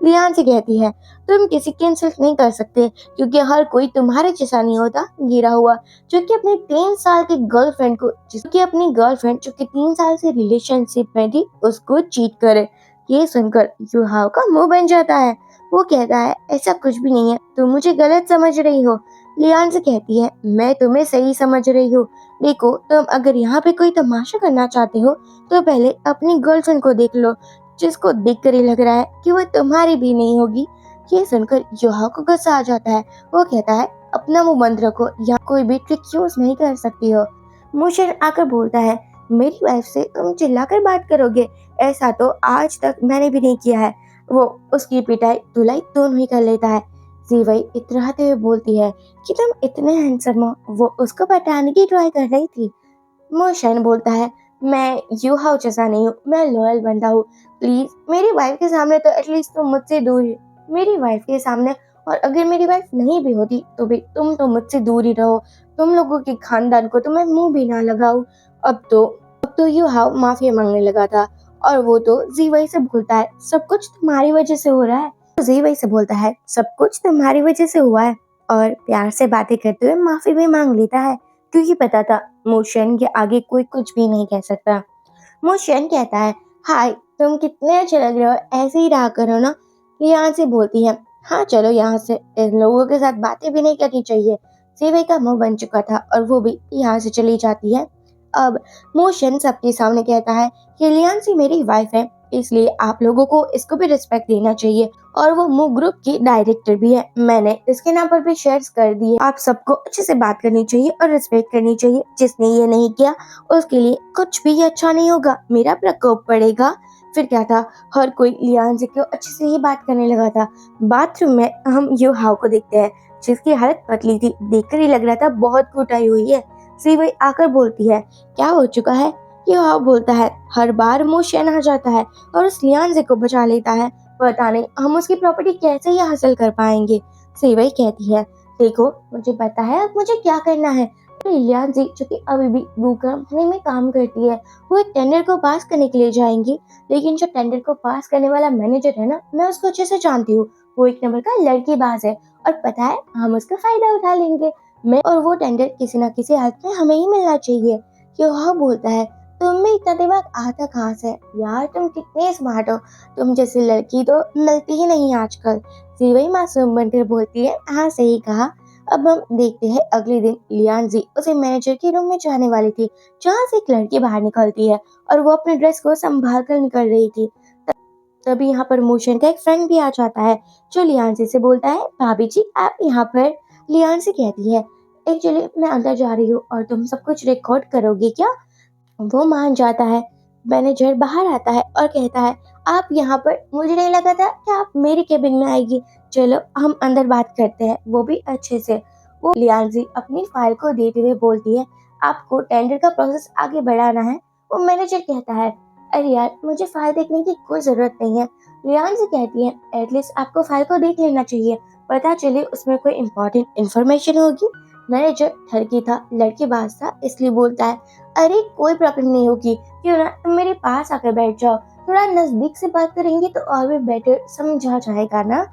लियांसी कहती है, तुम किसी की इंसल्ट नहीं कर सकते, क्योंकि हर कोई तुम्हारे जैसा नहीं होता गिरा हुआ, जो कि अपनी 3 साल की गर्लफ्रेंड को, जिसकी अपनी गर्लफ्रेंड जो कि 3 साल से रिलेशनशिप में थी, उसको चीट करे। ये सुनकर युहाव का मुंह बन जाता है। वो कहता है, ऐसा कुछ भी नहीं है, तुम मुझे गलत समझ रही हो। लियांसी कहती है, मैं तुम्हें सही समझ रही हूँ। देखो, तुम अगर यहाँ पे कोई तमाशा करना चाहते हो तो पहले अपनी गर्लफ्रेंड को देख लो, जिसको देखकर ही लग रहा है कि वो तुम्हारी भी नहीं होगी। ये सुनकर योहा को गुस्सा आ जाता है। वो कहता है, अपना मुंह बंद रखो, यहाँ कोई भी ट्रिक यूज नहीं कर सकती हो। मुशन आकर बोलता है, मेरी वाइफ से तुम चिल्लाकर बात करोगे? ऐसा तो आज तक मैंने भी नहीं किया है। वो उसकी पिटाई धुलाई दोनों ही कर लेता है। जीवई इतराते हुए बोलती है कि तुम इतने हैंडसम हो। वो उसको पटाने की ट्राई कर रही थी। मोशन बोलता है, मैं यू हाउ जैसा नहीं हूँ, मैं लॉयल बंदा हूँ। प्लीज मेरी वाइफ के सामने तो एटलीस्ट तुम मुझसे दूर ही, मेरी वाइफ के सामने, और अगर मेरी वाइफ नहीं भी होती तो भी तुम तो मुझसे दूर ही रहो। तुम लोगों के खानदान को तो मैं मुंह भी ना लगाऊं। अब तो यू हाउ माफी मांगने लगा था, और वो तो जीवई से बोलता है, सब कुछ तुम्हारी वजह से हो रहा है। तो जीवई से बोलता है, सब कुछ तुम्हारी वजह से हुआ है, और प्यार से बातें करते हुए माफी भी मांग लेता है, क्योंकि पता था मोशन के आगे कोई कुछ भी नहीं कह सकता। मोशन कहता है, हाय तुम कितने अच्छे लग रहे हो, ऐसे ही रहा करो ना। यहाँ से बोलती है, हाँ चलो यहाँ से, इन लोगों के साथ बातें भी नहीं करनी चाहिए। सेवे का मुंह बन चुका था और वो भी यहाँ से चली जाती है। अब मोशन सबके सामने कहता है कि लियांसी मेरी वाइफ है, इसलिए आप लोगों को इसको भी रिस्पेक्ट देना चाहिए, और वो मूव ग्रुप की डायरेक्टर भी है। मैंने इसके नाम पर भी शेयर्स कर दिए। आप सबको अच्छे से बात करनी चाहिए और रिस्पेक्ट करनी चाहिए। जिसने ये नहीं किया उसके लिए कुछ भी अच्छा नहीं होगा, मेरा प्रकोप पड़ेगा। फिर क्या था, हर कोई लियांसी को अच्छे से ही बात करने लगा था। बाथरूम में हम यू हाउ को देखते हैं, जिसकी हालत पतली थी, देखकर ही लग रहा था बहुत कुटाई हुई है। सीवई आकर बोलती है, क्या हो चुका है? यू हाउ बोलता है, हर बार मोशन आ जाता है और उस लियांसी को बचा लेता है, पता नहीं हम उसकी प्रॉपर्टी कैसे ही हासिल कर पाएंगे। सेवई कहती है, देखो मुझे पता है अब मुझे क्या करना है। लियांसी जो कि अभी भी गू कंपनी में काम करती है, वो एक टेंडर को पास करने के लिए जाएंगी, लेकिन जो टेंडर को पास करने वाला मैनेजर है ना, मैं उसको अच्छे से जानती हूँ। वो एक नंबर का लड़कीबाज है, और पता है हम उसका फायदा उठा लेंगे। मैं और वो टेंडर किसी न किसी हालत में हमें ही मिलना चाहिए। योहा बोलता है, तुम में इतना दिमाग आता कहाँ से? यार तुम कितने स्मार्ट हो, तुम जैसी लड़की तो मिलती ही नहीं आजकल। सीवई मासूम बनकर बोलती है, हाँ सही कहा। अब हम देखते हैं अगले दिन लियांजी उसे मैनेजर के रूम में जाने वाली थी, जहाँ से एक लड़की बाहर निकलती है और वो अपने ड्रेस को संभाल कर निकल रही थी। तभी यहाँ पर मोशन का एक फ्रेंड भी आ जाता है, जो लियांजी से बोलता है, भाभी जी आप यहाँ पर? लियांजी कहती है, एक्चुअली मैं अंदर जा रही हूँ और तुम सब कुछ रिकॉर्ड करोगे क्या? वो मान जाता है। मैनेजर बाहर आता है और कहता है, आप यहाँ पर? मुझे नहीं लगा था कि आप मेरे केबिन में आएगी। चलो हम अंदर बात करते हैं, वो भी अच्छे से। वो लियांजी अपनी फाइल को देते हुए बोलती है, आपको टेंडर का प्रोसेस आगे बढ़ाना है। वो मैनेजर कहता है, अरे यार मुझे फाइल देखने की कोई जरूरत नहीं है। लियांजी कहती है, एटलीस्ट आपको फाइल को देख लेना चाहिए, पता चले उसमें कोई इम्पोर्टेंट इन्फॉर्मेशन होगी। मैनेजर ठरकी था, लड़कीबाज था, इसलिए बोलता है, अरे कोई प्रॉब्लम नहीं होगी, क्यों ना तुम मेरे पास आकर बैठ जाओ, थोड़ा नजदीक से बात करेंगे तो और भी बेटर समझा जाएगा ना।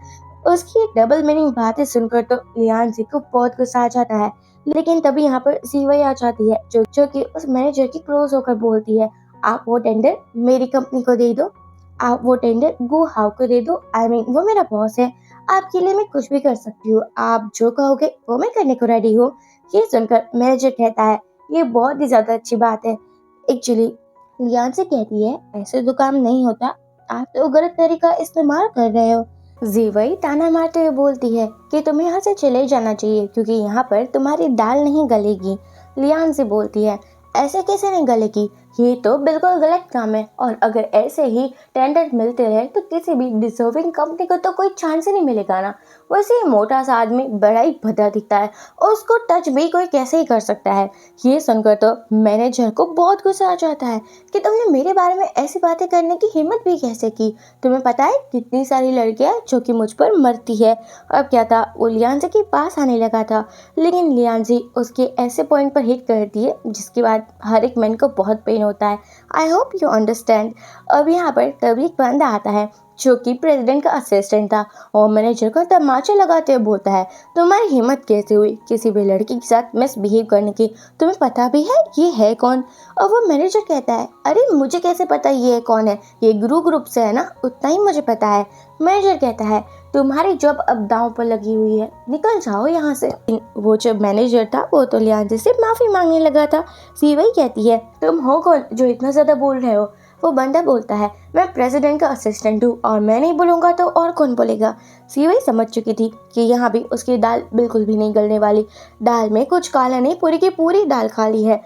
उसकी डबल मीनिंग बातें सुनकर तो लियांजी को बहुत गुस्सा आ जाता है, लेकिन तभी यहाँ पर सीवई आ जाती है, जो कि उस मैनेजर की क्लोज होकर बोलती है, आप वो टेंडर मेरी कंपनी को दे दो, आप वो टेंडर गो हाउ को दे दो। आई मीन वो मेरा बॉस है, आपके लिए मैं कुछ भी कर सकती हूँ, आप जो कहोगे वो मैं करने को रेडी हूँ। ये सुनकर मैनेजर कहता है ये बहुत ही ज्यादा अच्छी बात है। एक्चुअली लियान से कहती है ऐसे तो काम नहीं होता, आप तो गलत तरीका इस्तेमाल कर रहे हो। जीवई ताना मारते हुए बोलती है कि तुम्हें यहाँ से चले जाना चाहिए क्योंकि यहाँ पर तुम्हारी दाल नहीं गलेगी। लियान से बोलती है ऐसे कैसे नहीं गलेगी, ये तो बिल्कुल गलत काम है और अगर ऐसे ही टेंडर मिलते रहे तो किसी भी डिजर्विंग कंपनी को तो कोई चांस ही नहीं मिलेगा ना। वैसे ये मोटा सा आदमी बड़ा ही भद्दा दिखता है और उसको टच भी कोई कैसे ही कर सकता है। ये सुनकर तो मैनेजर को बहुत गुस्सा आ जाता है कि तुमने मेरे बारे में ऐसी बातें करने की हिम्मत भी कैसे की। तुम्हें पता है कितनी सारी लड़कियां जो कि मुझ पर मरती है। अब क्या था, वो लियांजी के पास आने लगा था लेकिन लियांजी उसके ऐसे पॉइंट पर हिट कर दिए जिसके बाद हर एक मैन को बहुत पेन होता है। I hope you understand. अब यहाँ पर तभी एक बंदा आता है जो कि प्रेसिडेंट का असिस्टेंट था और मैनेजर को तमाचा लगाते हुए बोलता है तुम्हारी हिम्मत कैसे हुई किसी भी लड़की के साथ मिसबिहेव करने की, तुम्हें पता भी है ये है कौन। और वो मैनेजर कहता है अरे मुझे कैसे पता ये कौन है, ये ग्रुप से है ना, उतना ही मुझे पता है। मैनेजर कहता है तुम्हारी जॉब अब दांव पर लगी हुई है, निकल जाओ यहाँ से। वो जो मैनेजर था वो तो लियांजी से माफी मांगने लगा था। सीवई कहती है तुम हो कौन जो इतना ज्यादा बोल रहे हो। वो बंदा बोलता है मैं प्रेसिडेंट का असिस्टेंट हूँ और मैं नहीं बोलूंगा तो और कौन बोलेगा। सीवई समझ चुकी थी कि यहाँ भी उसकी दाल बिल्कुल भी नहीं गलने वाली। दाल में कुछ काला नहीं, पूरी की पूरी दाल खाली है।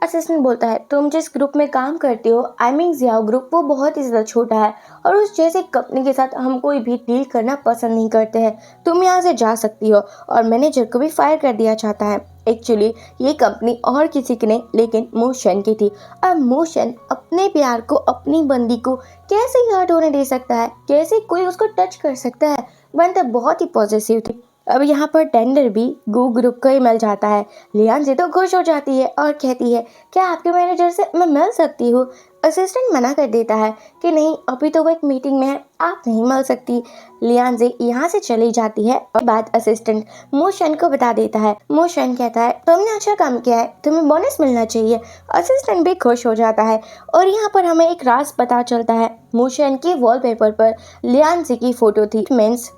असिस्टेंट बोलता है तुम जिस ग्रुप में काम करते हो आई मीन जियाओ ग्रुप, वो बहुत ही ज़्यादा छोटा है और उस जैसे कंपनी के साथ हम कोई भी डील करना पसंद नहीं करते हैं। तुम यहाँ से जा सकती हो। और मैनेजर को भी फायर कर दिया जाता है। एक्चुअली ये कंपनी और किसी की नहीं लेकिन मोशन की थी। अब मोशन अपने प्यार को अपनी बंदी को कैसे हर्ट होने दे सकता है, कैसे कोई उसको टच कर सकता है। बंदा बहुत ही पॉजिटिव थी। अब यहाँ पर टेंडर भी गो ग्रुप को ही मिल जाता है। लियांजी तो खुश हो जाती है और कहती है क्या आपके मैनेजर से मैं मिल सकती हूँ। असिस्टेंट मना कर देता है कि नहीं अभी तो वो एक मीटिंग में है, आप नहीं मिल सकती। लियांजी यहाँ से चली जाती है और बात असिस्टेंट मोशन को बता देता है। मोशन कहता है तुमने अच्छा काम किया है, तुम्हें बोनस मिलना चाहिए। असिस्टेंट भी खुश हो जाता है और यहाँ पर हमें एक राज पता चलता है। मोशन के वॉलपेपर पर लियांजी की फोटो थी। मीन्स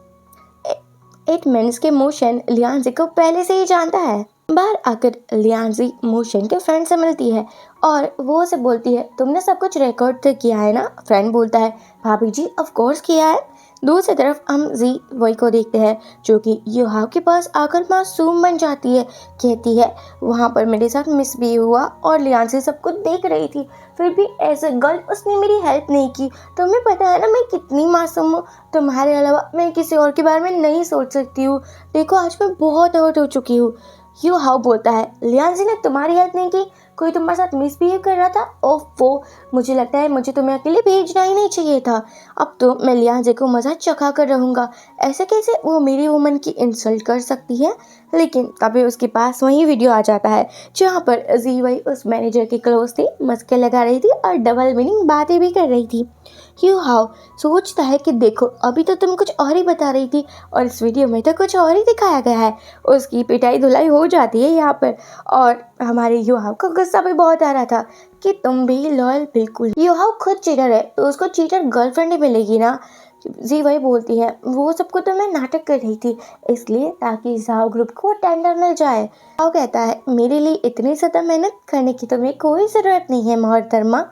इट मीन्स के मोशन लियांजी को पहले से ही जानता है। बाहर आकर लियांजी मोशन के फ्रेंड से मिलती है और वो उसे बोलती है तुमने सब कुछ रिकॉर्ड तो किया है ना। फ्रेंड बोलता है भाभी जी ऑफ कोर्स किया है। दूसरी तरफ हम जी वही को देखते हैं जो कि युहाव के पास आकर मासूम बन जाती है। कहती है वहाँ पर मेरे साथ मिस भी हुआ और लियांजी सब कुछ देख रही थी, फिर भी एज अ गर्ल उसने मेरी हेल्प नहीं की। तुम्हें पता है ना मैं कितनी मासूम हूँ, तुम्हारे अलावा मैं किसी और के बारे में नहीं सोच सकती हूँ। देखो आज मैं बहुत हर्ट हो चुकी हूँ। युहाव बोलता है लियांजी ने तुम्हारी हेल्प नहीं की, कोई तुम्हारे साथ मिसबिहेव कर रहा था। ओफो, मुझे लगता है मुझे तुम्हें अकेले भेजना ही नहीं चाहिए था। अब तो मैं लियांजी को मजा चखा कर रहूँगा। ऐसे कैसे वो मेरी वुमन की इंसल्ट कर सकती है। लेकिन तभी उसके पास वही वीडियो आ जाता है जहाँ पर जीवई उस मैनेजर के क्लोज थी, मस्के लगा रही थी और डबल मीनिंग बातें भी कर रही थी। युहाव सोचता है कि देखो अभी तो तुम कुछ और ही बता रही थी और इस वीडियो में तो कुछ और ही दिखाया गया है। उसकी पिटाई धुलाई हो जाती है यहाँ पर और हमारे युहाव को गुस्सा भी बहुत आ रहा था कि तुम भी लॉयल बिल्कुल। युहाव खुद चीटर है तो उसको चीटर गर्लफ्रेंड ही मिलेगी ना। जी वही बोलती है वो सबको तो मैं नाटक कर रही थी इसलिए ताकि जाओ ग्रुप को टेंडर मिल जाए। जाओ कहता है मेरे लिए इतनी ज़्यादा मेहनत करने की तुम्हें कोई ज़रूरत नहीं है मोहतरमा।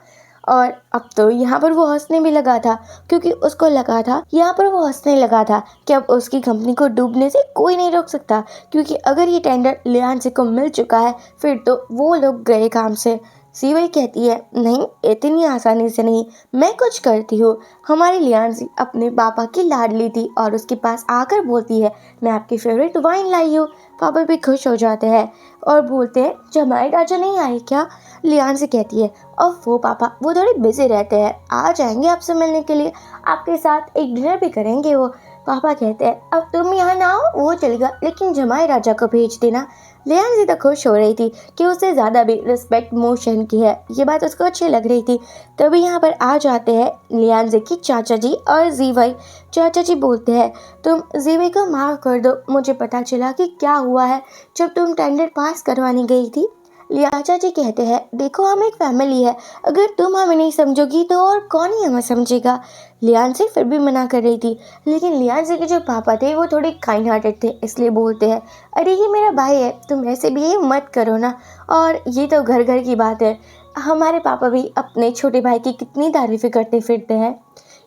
और अब तो यहाँ पर वो हंसने भी लगा था क्योंकि उसको लगा था यहाँ पर वो हंसने लगा था कि अब उसकी कंपनी को डूबने से कोई नहीं रोक सकता क्योंकि अगर ये टेंडर लियांजी को मिल चुका है फिर तो वो लोग गए काम से। सीवई कहती है नहीं इतनी आसानी से नहीं, मैं कुछ करती हूँ। हमारी लियांजी अपने पापा की लाडली थी और उसके पास आकर बोलती है मैं आपकी फेवरेट वाइन लाई हूँ। पापा भी खुश हो जाते हैं और बोलते हैं जमाई राजा नहीं आए क्या। लियांजी कहती है अब वो पापा वो थोड़े बिजी रहते हैं, आ जाएंगे आपसे मिलने के लिए, आपके साथ एक डिनर भी करेंगे वो। पापा कहते हैं अब तुम यहाँ ना आओ वो चलेगा लेकिन जमाई राजा को भेज देना। लियांजी तो खुश हो रही थी कि उससे ज़्यादा भी रिस्पेक्ट मोशन की है, ये बात उसको अच्छी लग रही थी। तभी यहाँ पर आ जाते हैं लियांजी की चाचा जी और जीवई। चाचा जी बोलते हैं तुम जीवई को माफ़ कर दो, मुझे पता चला कि क्या हुआ है जब तुम टेंडर पास करवाने गई थी। लियाचा जी कहते हैं, देखो हम एक फैमिली है, अगर तुम हमें नहीं समझोगी तो और कौन ही हमें समझेगा। लियान से फिर भी मना कर रही थी, लेकिन लियान से के जो पापा थे वो थोड़े काइंड हार्टेड थे, इसलिए बोलते हैं, अरे ये मेरा भाई है, तुम ऐसे भी ये मत करो ना। और ये तो घर घर की बात है, हमारे पापा भी अपने छोटे भाई की कितनी तारीफें करते फिरते हैं।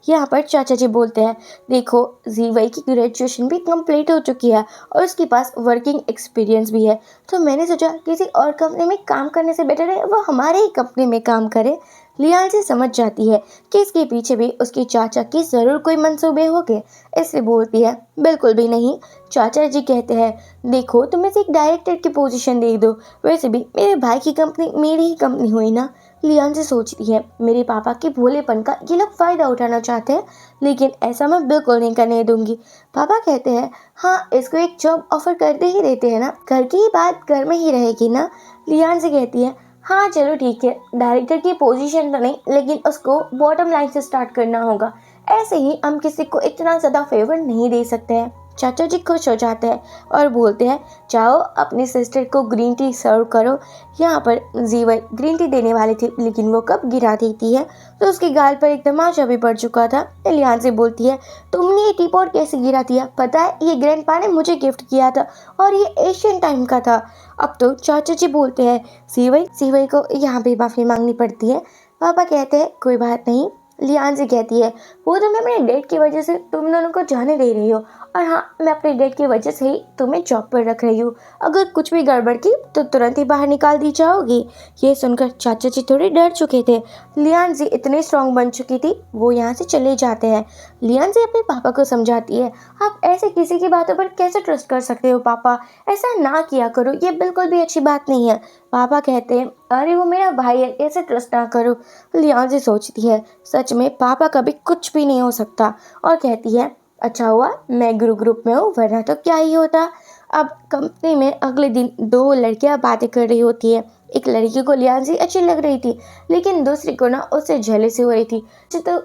यहाँ पर चाचा जी बोलते हैं, देखो जीवाई की ग्रेजुएशन भी कंप्लीट हो चुकी है और उसके पास वर्किंग एक्सपीरियंस भी है, तो मैंने सोचा किसी और कंपनी में काम करने से बेटर है वो हमारे ही कंपनी में काम करे। लियाल से समझ जाती है कि इसके पीछे भी उसके चाचा की ज़रूर कोई मंसूबे होंगे, इसलिए बोलती है, बिल्कुल भी नहीं। चाचा जी कहते हैं, देखो तुम इसे एक डायरेक्टर की पोजीशन दे दो, वैसे भी मेरे भाई की कंपनी मेरी ही कंपनी हुई ना। लियान से सोचती है, मेरे पापा के भोलेपन का ये लोग फ़ायदा उठाना चाहते हैं, लेकिन ऐसा मैं बिल्कुल नहीं करने दूंगी। पापा कहते हैं, हाँ इसको एक जॉब ऑफर करते ही देते हैं ना, घर की ही बात घर में ही रहेगी ना। लियान से कहती है, हाँ चलो ठीक है, डायरेक्टर की पोजीशन तो नहीं, लेकिन उसको बॉटम लाइन से स्टार्ट करना होगा, ऐसे ही हम किसी को इतना ज़्यादा फेवर नहीं दे सकते हैं। चाचा जी खुश हो जाते हैं और बोलते हैं, जाओ अपनी सिस्टर को ग्रीन टी सर्व करो। यहाँ पर जीवन ग्रीन टी देने वाली थी, लेकिन वो कप गिरा देती है, तो उसके गाल पर एक तमाचा भी पड़ चुका था। लियान से बोलती है, तुमने ये टी पॉट कैसे गिरा दिया? पता है ये ग्रैंडपा ने मुझे गिफ्ट किया था और ये एशियन टाइम का था। अब तो चाचा जी बोलते हैं, सीवई को यहाँ पे माफ़ी मांगनी पड़ती है। पापा कहते हैं, कोई बात नहीं। लियान से कहती है, वो तो मैं अपने डेट की वजह से तुम दोनों को जाने दे रही हो, और हाँ मैं अपने डेट की वजह से ही तुम्हें जॉब पर रख रही हूँ, अगर कुछ भी गड़बड़ की तो तुरंत ही बाहर निकाल दी जाओगी। ये सुनकर चाचा जी थोड़े डर चुके थे, लियान जी इतनी स्ट्रांग बन चुकी थी। वो यहाँ से चले जाते हैं। लियान जी अपने पापा को समझाती है, आप ऐसे किसी की बातों पर कैसे ट्रस्ट कर सकते हो पापा, ऐसा ना किया करो, ये बिल्कुल भी अच्छी बात नहीं है। पापा कहते हैं, अरे वो मेरा भाई है, ऐसे ट्रस्ट ना करो। लियान जी सोचती है, सच में पापा का भी कुछ भी नहीं हो सकता, और कहती है, अच्छा हुआ मैं ग्रुप में हूँ, वरना तो क्या ही होता। अब कंपनी में अगले दिन दो लड़कियां बातें कर रही होती है। एक लड़की को लियांजी अच्छी लग रही थी, लेकिन दूसरी को ना उससे जेलसी हो रही थी, तो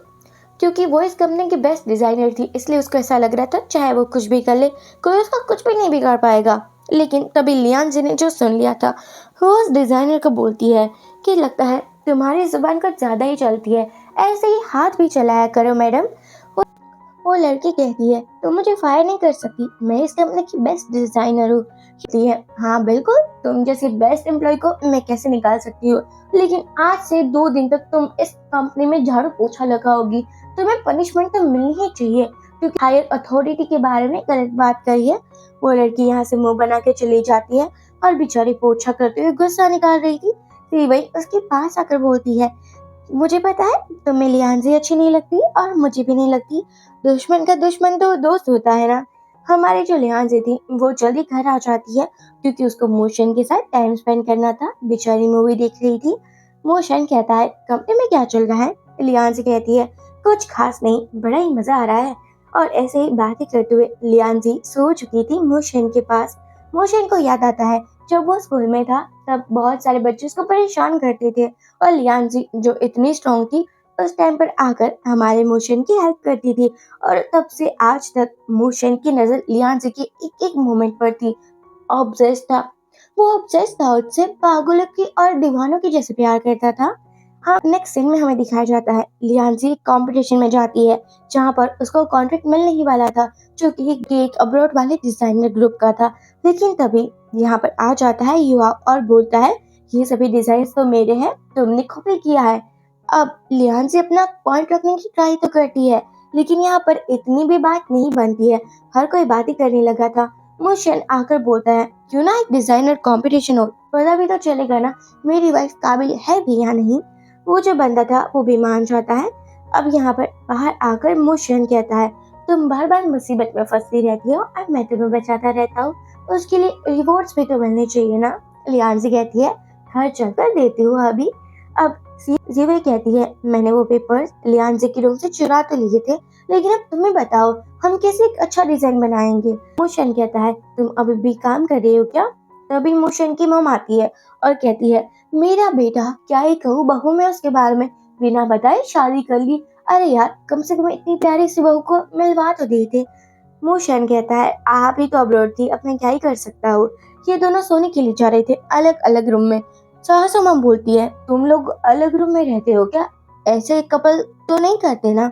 क्योंकि वो इस कंपनी की बेस्ट डिज़ाइनर थी, इसलिए उसको ऐसा लग रहा था चाहे वो कुछ भी कर ले, कोई उसका कुछ भी नहीं बिगाड़ पाएगा। लेकिन तभी लियांजी ने जो सुन लिया था, वो उस डिज़ाइनर को बोलती है कि लगता है तुम्हारी जुबान कुछ ज़्यादा ही चलती है, ऐसे ही हाथ भी चलाया करो मैडम। वो लड़की कहती है, तुम मुझे फायर नहीं कर सकती, मैं इस कंपनी की बेस्ट डिजाइनर हूँ। कहती है, हाँ बिल्कुल, तुम जैसी बेस्ट एम्प्लॉय को मैं कैसे निकाल सकती हूँ, लेकिन आज से 2 दिन तक तुम इस कंपनी में झाड़ू पोछा लगाओगी, तुम्हें पनिशमेंट तो मिलनी ही चाहिए, क्योंकि हायर अथॉरिटी के बारे में गलत बात कही है। वो लड़की यहाँ से मुंह बना के चली जाती है और बेचारी पोछा करते हुए गुस्सा निकाल रही थी। वही उसके पास आकर बोलती है, मुझे पता है तुम्हें लियांजी अच्छी नहीं लगती और मुझे भी नहीं लगती, दुश्मन का दुश्मन तो दोस्त होता है ना। हमारी जो लियांजी थी वो जल्दी घर आ जाती है, क्योंकि उसको मोशन के साथ टाइम स्पेंड करना था, बेचारी मूवी देख रही थी। मोशन कहता है, कंपनी में क्या चल रहा है? लियांजी कहती है, कुछ खास नहीं, बड़ा ही मजा आ रहा है। और ऐसे ही बातें करते हुए लियांजी सो चुकी थी मोशन के पास। मोशन को याद आता है, जब वो स्कूल में था तब बहुत सारे बच्चे उसको परेशान करते थे, और लियांजी जो इतनी स्ट्रांग थी उस टाइम पर आकर हमारे मोशन की हेल्प करती थी, और तब से आज तक मोशन की नजर लियांजी की एक एक मोमेंट पर थी। ऑब्सेस्ड था, वो ऑब्सेस्ड था उससे, पागलों की और दीवानों की जैसे प्यार करता था। हाँ, नेक्स्ट सीन में हमें दिखाया जाता है, लियांजी कंपटीशन में जाती है जहाँ पर उसको कॉन्ट्रैक्ट मिलने ही वाला था, जो कि एक अब्रॉड वाले डिजाइनर ग्रुप का था। लेकिन तभी यहाँ पर आ जाता है युवा और बोलता है, ये सभी डिजाइन तो मेरे हैं, तुमने कॉपी किया है। अब लियांजी अपना पॉइंट रखने की ट्राई तो करती है, लेकिन यहाँ पर इतनी भी बात नहीं बनती है, हर कोई बात ही करने लगा था। मोशन आकर बोलता है, क्यों ना एक डिजाइनर कंपटीशन हो, पता भी तो चलेगा ना मेरी वाइफ काबिल है भी या नहीं। वो जो बंदा था वो भी मान जाता है। अब यहाँ पर बाहर आकर मोशन कहता है, तुम बार बार मुसीबत में फंसती रहती हो और मैं तुम्हें बचाता रहता हूँ, उसके लिए रिवॉर्ड्स भी तो मिलने चाहिए ना। लियांजी कहती है, घर चलकर देती हूँ अभी। अब जीवे कहती है, मैंने वो पेपर्स लियांजी के रूम से चुरा तो लिए थे, लेकिन अब तुम्हें बताओ हम कैसे एक अच्छा डिजाइन बनाएंगे। मोशन कहता है, तुम अभी भी काम कर रहे हो क्या? तभी मोशन की मम आती है और कहती है, मेरा बेटा क्या ही कहूँ, बहू में उसके बारे में बिना बताए शादी कर ली। अरे यार, कम से कम इतनी प्यारी सी बहू को मिलवा तो देते। मोशन कहता है, आप ही तो अब्रॉड थी, अब मैं क्या ही कर सकता हूँ। ये दोनों सोने के लिए जा रहे थे अलग अलग रूम में। सासू माँ बोलती है, तुम लोग अलग रूम में रहते हो क्या? ऐसे कपल तो नहीं करते ना?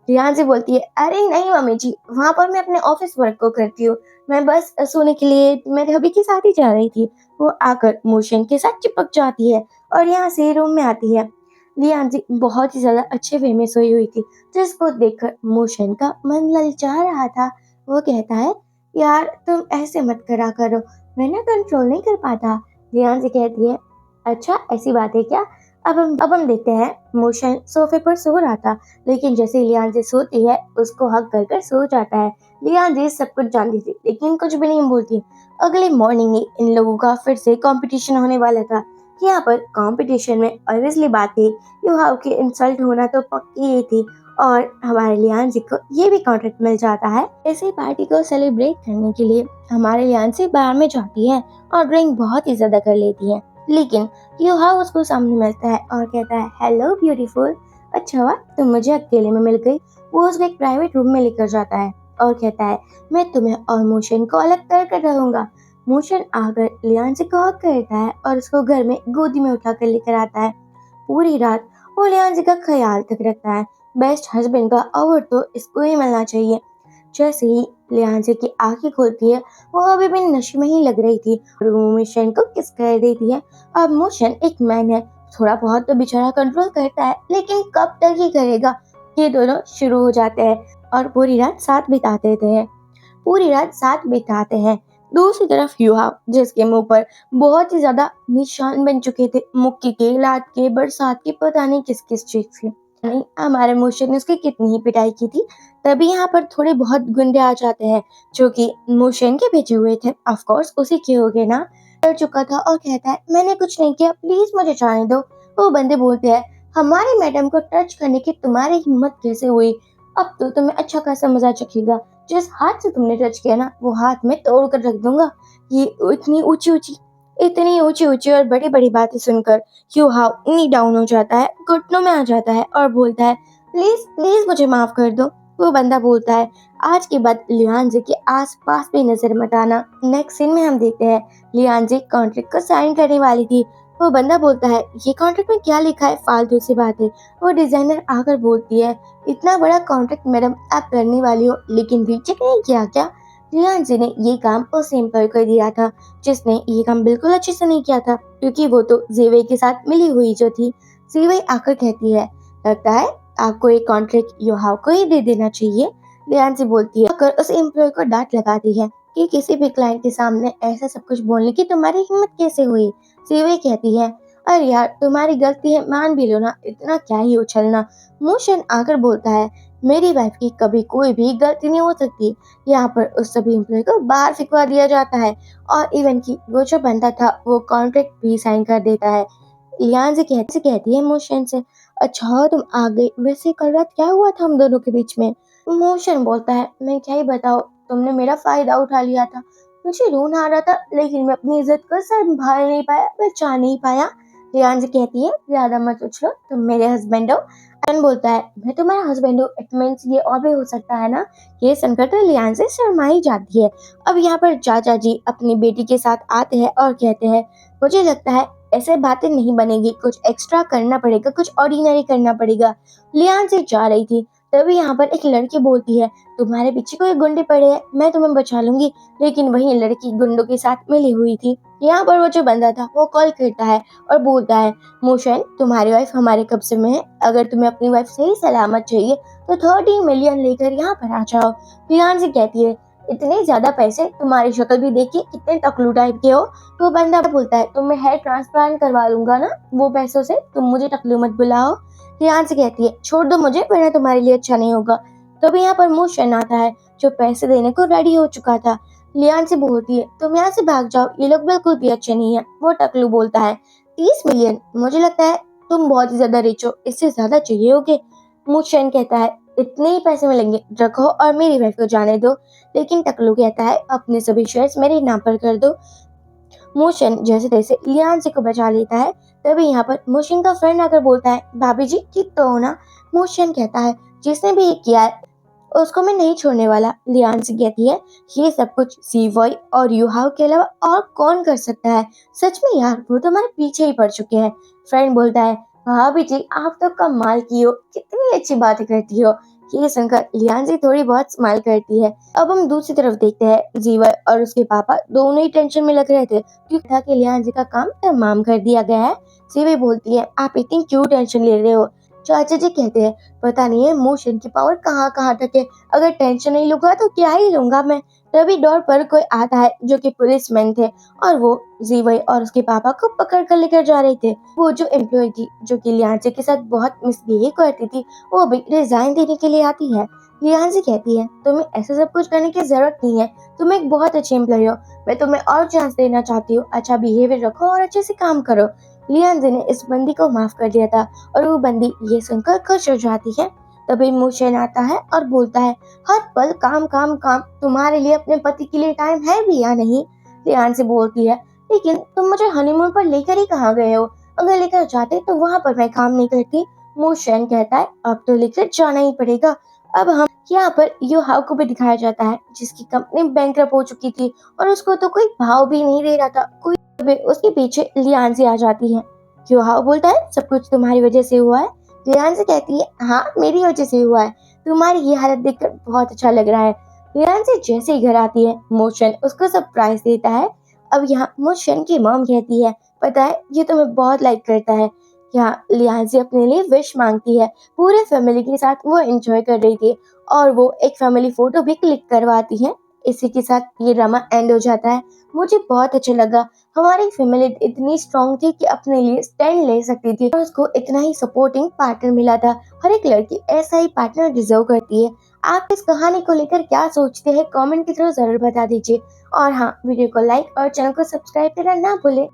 रियांशी बोलती है, अरे नहीं मम्मी जी, वहाँ पर मैं अपने ऑफिस वर्क को करती हूँ। मैं बस सोने के लिए मेरे हबी के साथ ही जा रही थी। वो आकर मोशन के साथ चिपक जाती है और यहाँ से रूम में आती है। लियांशी बहुत ही ज्यादा अच्छे वे में सोई हुई थी, जिसको देखकर मोशन का मन ललचा रहा था। वो कहता है, यार तुम ऐसे मत करा करो, मैं ना कंट्रोल नहीं कर पाता। लियांशी कहती है, अच्छा ऐसी बात है क्या? अब हम देखते हैं। मोशन सोफे पर सो रहा था, लेकिन जैसे लियांजी सोती है उसको हक कर कर सो जाता है। लियांजी सब कुछ जानती थी लेकिन कुछ भी नहीं बोलती। अगले मॉर्निंग ही इन लोगों का फिर से कंपटीशन होने वाला था। यहाँ पर कंपटीशन में ऑब्वियसली बात थी, युहाव की इंसल्ट होना तो पक्की ही थी और हमारे लियांजी को ये भी कॉन्ट्रैक्ट मिल जाता है। इसी पार्टी को सेलिब्रेट करने के लिए हमारे लियांजी बार में जाती है और ड्रिंक बहुत ही ज्यादा कर लेती है। लेकिन युहा उसको सामने मिलता है और कहता है, हेलो ब्यूटीफुल, अच्छा हुआ तुम मुझे अकेले में मिल गई। वो उसको एक प्राइवेट रूम में लेकर जाता है और कहता है, मैं तुम्हें और मोशन को अलग कर रहूंगा। मोशन आकर लियांजी को हक करता है और उसको घर में गोदी में उठाकर लेकर आता है। पूरी रात वो लियांजी का ख्याल तक रखता है। बेस्ट हस्बैंड का अवार्ड तो इसको ही मिलना चाहिए। जैसे ही लियांजी की आंखें खुलती है, वो अभी भी नशे में ही लग रही थी और वो मोशन को किस कर देती है। अब मोशन एक मैन है, थोड़ा बहुत तो बेचारा कंट्रोल करता है, लेकिन कब तक ही करेगा। ये दोनों शुरू हो जाते हैं और पूरी रात साथ बिताते हैं। दूसरी तरफ युहा, जिसके मुंह पर बहुत ही ज्यादा निशान बन चुके थे, मुक्की के, लात के, बरसात के, पता नहीं किस किस चीज के। नहीं, हमारे मोशन ने उसकी कितनी ही पिटाई की थी। तभी यहाँ पर थोड़े बहुत गुंडे आ जाते हैं जो कि मोशन के भेजे हुए थे। ऑफ कोर्स उसी के हो गए ना। डर चुका था और कहता है, मैंने कुछ नहीं किया, प्लीज मुझे जाने दो। वो बंदे बोलते हैं, हमारी मैडम को टच करने की तुम्हारी हिम्मत कैसे हुई? अब तो तुम्हें अच्छा खासा मजा चखेगा। जिस हाथ से तुमने टच किया ना, वो हाथ में तोड़ कर रख दूंगा। ये इतनी ऊंची ऊंची और बड़ी बड़ी बातें सुनकर युहाव नी डाउन हो जाता है, घुटनों में आ जाता है और बोलता है, प्लीज प्लीज मुझे माफ कर दो। वो बंदा बोलता है, आज के बाद लियांजी के आस पास भी नजर मत आना। नेक्स्ट सीन में हम देखते हैं लियांजी कॉन्ट्रैक्ट को साइन करने वाली थी। वो बंदा बोलता है, ये कॉन्ट्रैक्ट में क्या लिखा है, फालतू सी बात है। वो डिजाइनर आकर बोलती है, इतना बड़ा कॉन्ट्रैक्ट मैडम आप करने वाली हो, लेकिन बीच नहीं किया क्या? लियांजी ने ये काम उस एम्प्लॉय को दिया था जिसने ये काम बिल्कुल अच्छे से नहीं किया था, क्योंकि वो तो जीवे के साथ मिली हुई जो थी। जीवे आकर कहती है, लगता है आपको एक कॉन्ट्रैक्ट युहाव को ही दे देना चाहिए। लियांजी बोलती है, आकर उस एम्प्लॉय को डांट लगाती है कि किसी भी क्लाइंट के सामने ऐसा सब कुछ बोलने की तुम्हारी हिम्मत कैसे हुई? जीवे कहती है, अरे यार तुम्हारी गलती है, मान भी लो ना, इतना क्या ही उछलना। मोशन आकर बोलता है, मेरी वाइफ की कभी कोई भी गलती नहीं हो सकती। यहाँ पर उस सभी एम्प्लॉय को बाहर फिकवा दिया जाता है और इवन की वो जो बंदा था वो कॉन्ट्रैक्ट भी साइन कर देता है। लियांज कहती है मोशन से, अच्छा तुम आ गई, वैसे कल रात क्या हुआ था हम दोनों के बीच में? मोशन बोलता है, मैं क्या ही बताऊं, तुमने मेरा फायदा उठा लिया था। मुझे रोना आ रहा था लेकिन मैं अपनी इज्जत को संभाल नहीं पाया, बचा नहीं पाया। लियांज कहती है, ज्यादा मत उछलो, तुम मेरे हस्बैंड हो। एन बोलता है, मैं तुम्हारा हस्बैंड हूँ, इट मींस ये और भी हो सकता है ना? ये सुनकर तो लियांज से शर्माई जाती है। अब यहाँ पर चाचा जी अपनी बेटी के साथ आते हैं और कहते हैं, मुझे लगता है ऐसे बातें नहीं बनेगी, कुछ एक्स्ट्रा करना पड़ेगा, कुछ ऑर्डिनरी करना पड़ेगा। लियांज से जा रही थी, तभी यहाँ पर एक लड़की बोलती है, तुम्हारे पीछे कोई गुंडे पड़े हैं, मैं तुम्हें बचा लूंगी। लेकिन वही लड़की गुंडों के साथ मिली हुई थी। यहाँ पर वो जो बंदा था वो कॉल करता है और बोलता है, मोशन तुम्हारी वाइफ हमारे कब्जे में है, अगर तुम्हें अपनी वाइफ सही सलामत चाहिए तो 30 मिलियन लेकर यहाँ पर आ जाओ। लियांज कहती है, इतने ज्यादा पैसे, तुम्हारी शक्ल भी देखिए कितने टकलू टाइप के हो। तो बंदा बोलता है, तुम मैं हेयर ट्रांसप्लांट करवा लूंगा ना वो पैसों से, तुम मुझे टकलू मत बुलाओ। लियांज कहती है, छोड़ दो मुझे, वरना तुम्हारे लिए अच्छा नहीं होगा। तभी यहाँ पर मोशन आता है जो पैसे देने को रेडी हो चुका था। लियांज से बोलती है, तुम यहाँ से भाग जाओ, ये लोग बिल्कुल भी अच्छे नहीं है। वो टकलू बोलता है, 30 मिलियन, मुझे लगता है तुम बहुत ही ज्यादा रिच हो, इससे ज्यादा चाहिए होगे। मोशन कहता है, इतने ही पैसे मिलेंगे, रखो और मेरी वाइफ को जाने दो। लेकिन टकलू कहता है, अपने सभी शेयर्स मेरे नाम पर कर दो। मोशन जैसे तैसे लियांज को बचा लेता है। तभी यहाँ पर मोशन का फ्रेंड आकर बोलता है, भाभी जी ठीक तो हो ना? मोशन कहता है, जिसने भी ये किया है उसको मैं नहीं छोड़ने वाला। लियान से कहती है, ये सब कुछ सीवॉय और यूहाओ के अलावा और कौन कर सकता है? सच में यार, वो तो हमारे पीछे ही पड़ चुके हैं। फ्रेंड बोलता है, हाँ बेटी, आप तो कमाल की हो, कितनी अच्छी बातें करती हो। ये सुनकर लियान से थोड़ी बहुत स्माइल करती है। अब हम दूसरी तरफ देखते हैं, जीवर और उसके पापा दोनों ही टेंशन में लग रहे थे क्योंकि था कि लियान जी का काम तमाम कर दिया गया है। सीवे बोलती है, आप इतनी क्यों टेंशन ले रहे हो? चाचा जी कहते हैं, पता नहीं है मोशन की पावर कहाँ कहाँ तक है, अगर टेंशन नहीं लूंगा तो क्या ही लूंगा मैं। तभी डोर पर कोई आता है जो कि पुलिसमैन थे और वो जीवई और उसके पापा को पकड़ कर लेकर जा रहे थे। वो जो एम्प्लॉय थी जो कि लियांजे के साथ बहुत मिसबिहेव करती थी, वो भी रिजाइन देने के लिए आती है। लियांजे कहती है, तुम्हें ऐसा सब कुछ करने की जरूरत नहीं है, तुम एक बहुत अच्छी एम्प्लॉय हो, मैं तुम्हें और चांस देना चाहती हूँ, अच्छा बिहेवियर रखो और अच्छे से काम करो। लियांजे ने इस बंदी को माफ कर दिया था और वो बंदी ये सुनकर खुश हो जाती है। तभी मुशेन आता है और बोलता है, हर पल काम काम काम, तुम्हारे लिए अपने पति के लिए टाइम है भी या नहीं? लियान से बोलती है, लेकिन तुम मुझे हनीमून पर लेकर ही कहाँ गए हो? अगर लेकर जाते तो वहाँ पर मैं काम नहीं करती। मुशेन कहता है, अब तो लेकर जाना ही पड़ेगा। अब हम यहाँ पर यूहाओ को भी दिखाया जाता है जिसकी कंपनी बैंकरप्ट हो चुकी थी और उसको तो कोई भाव भी नहीं दे रहा था कोई। उसके पीछे लियान से आ जाती है। यूहाओ बोलता है, सब कुछ तुम्हारी वजह से हुआ है। लियान से कहती है, हाँ मेरी वजह से हुआ है, तुम्हारी ये हालत देखकर बहुत अच्छा लग रहा है। लियान से जैसे ही घर आती है, मोशन उसको सरप्राइज देता है। अब यहाँ मोशन की मॉम कहती है, पता है ये तुम्हें बहुत लाइक करता है। यहाँ लियान से अपने लिए विश मांगती है। पूरे फैमिली के साथ वो एंजॉय कर रही थी और वो एक फैमिली फोटो भी क्लिक करवाती है। इसी के साथ ये ड्रामा एंड हो जाता है। मुझे बहुत अच्छा लगा, हमारी फैमिली इतनी स्ट्रांग थी कि अपने लिए स्टैंड ले सकती थी और उसको इतना ही सपोर्टिंग पार्टनर मिला था। हर एक लड़की ऐसा ही पार्टनर डिजर्व करती है। आप इस कहानी को लेकर क्या सोचते हैं, कमेंट के थ्रू जरूर बता दीजिए। और हाँ, वीडियो को लाइक और चैनल को सब्सक्राइब करना ना भूलें।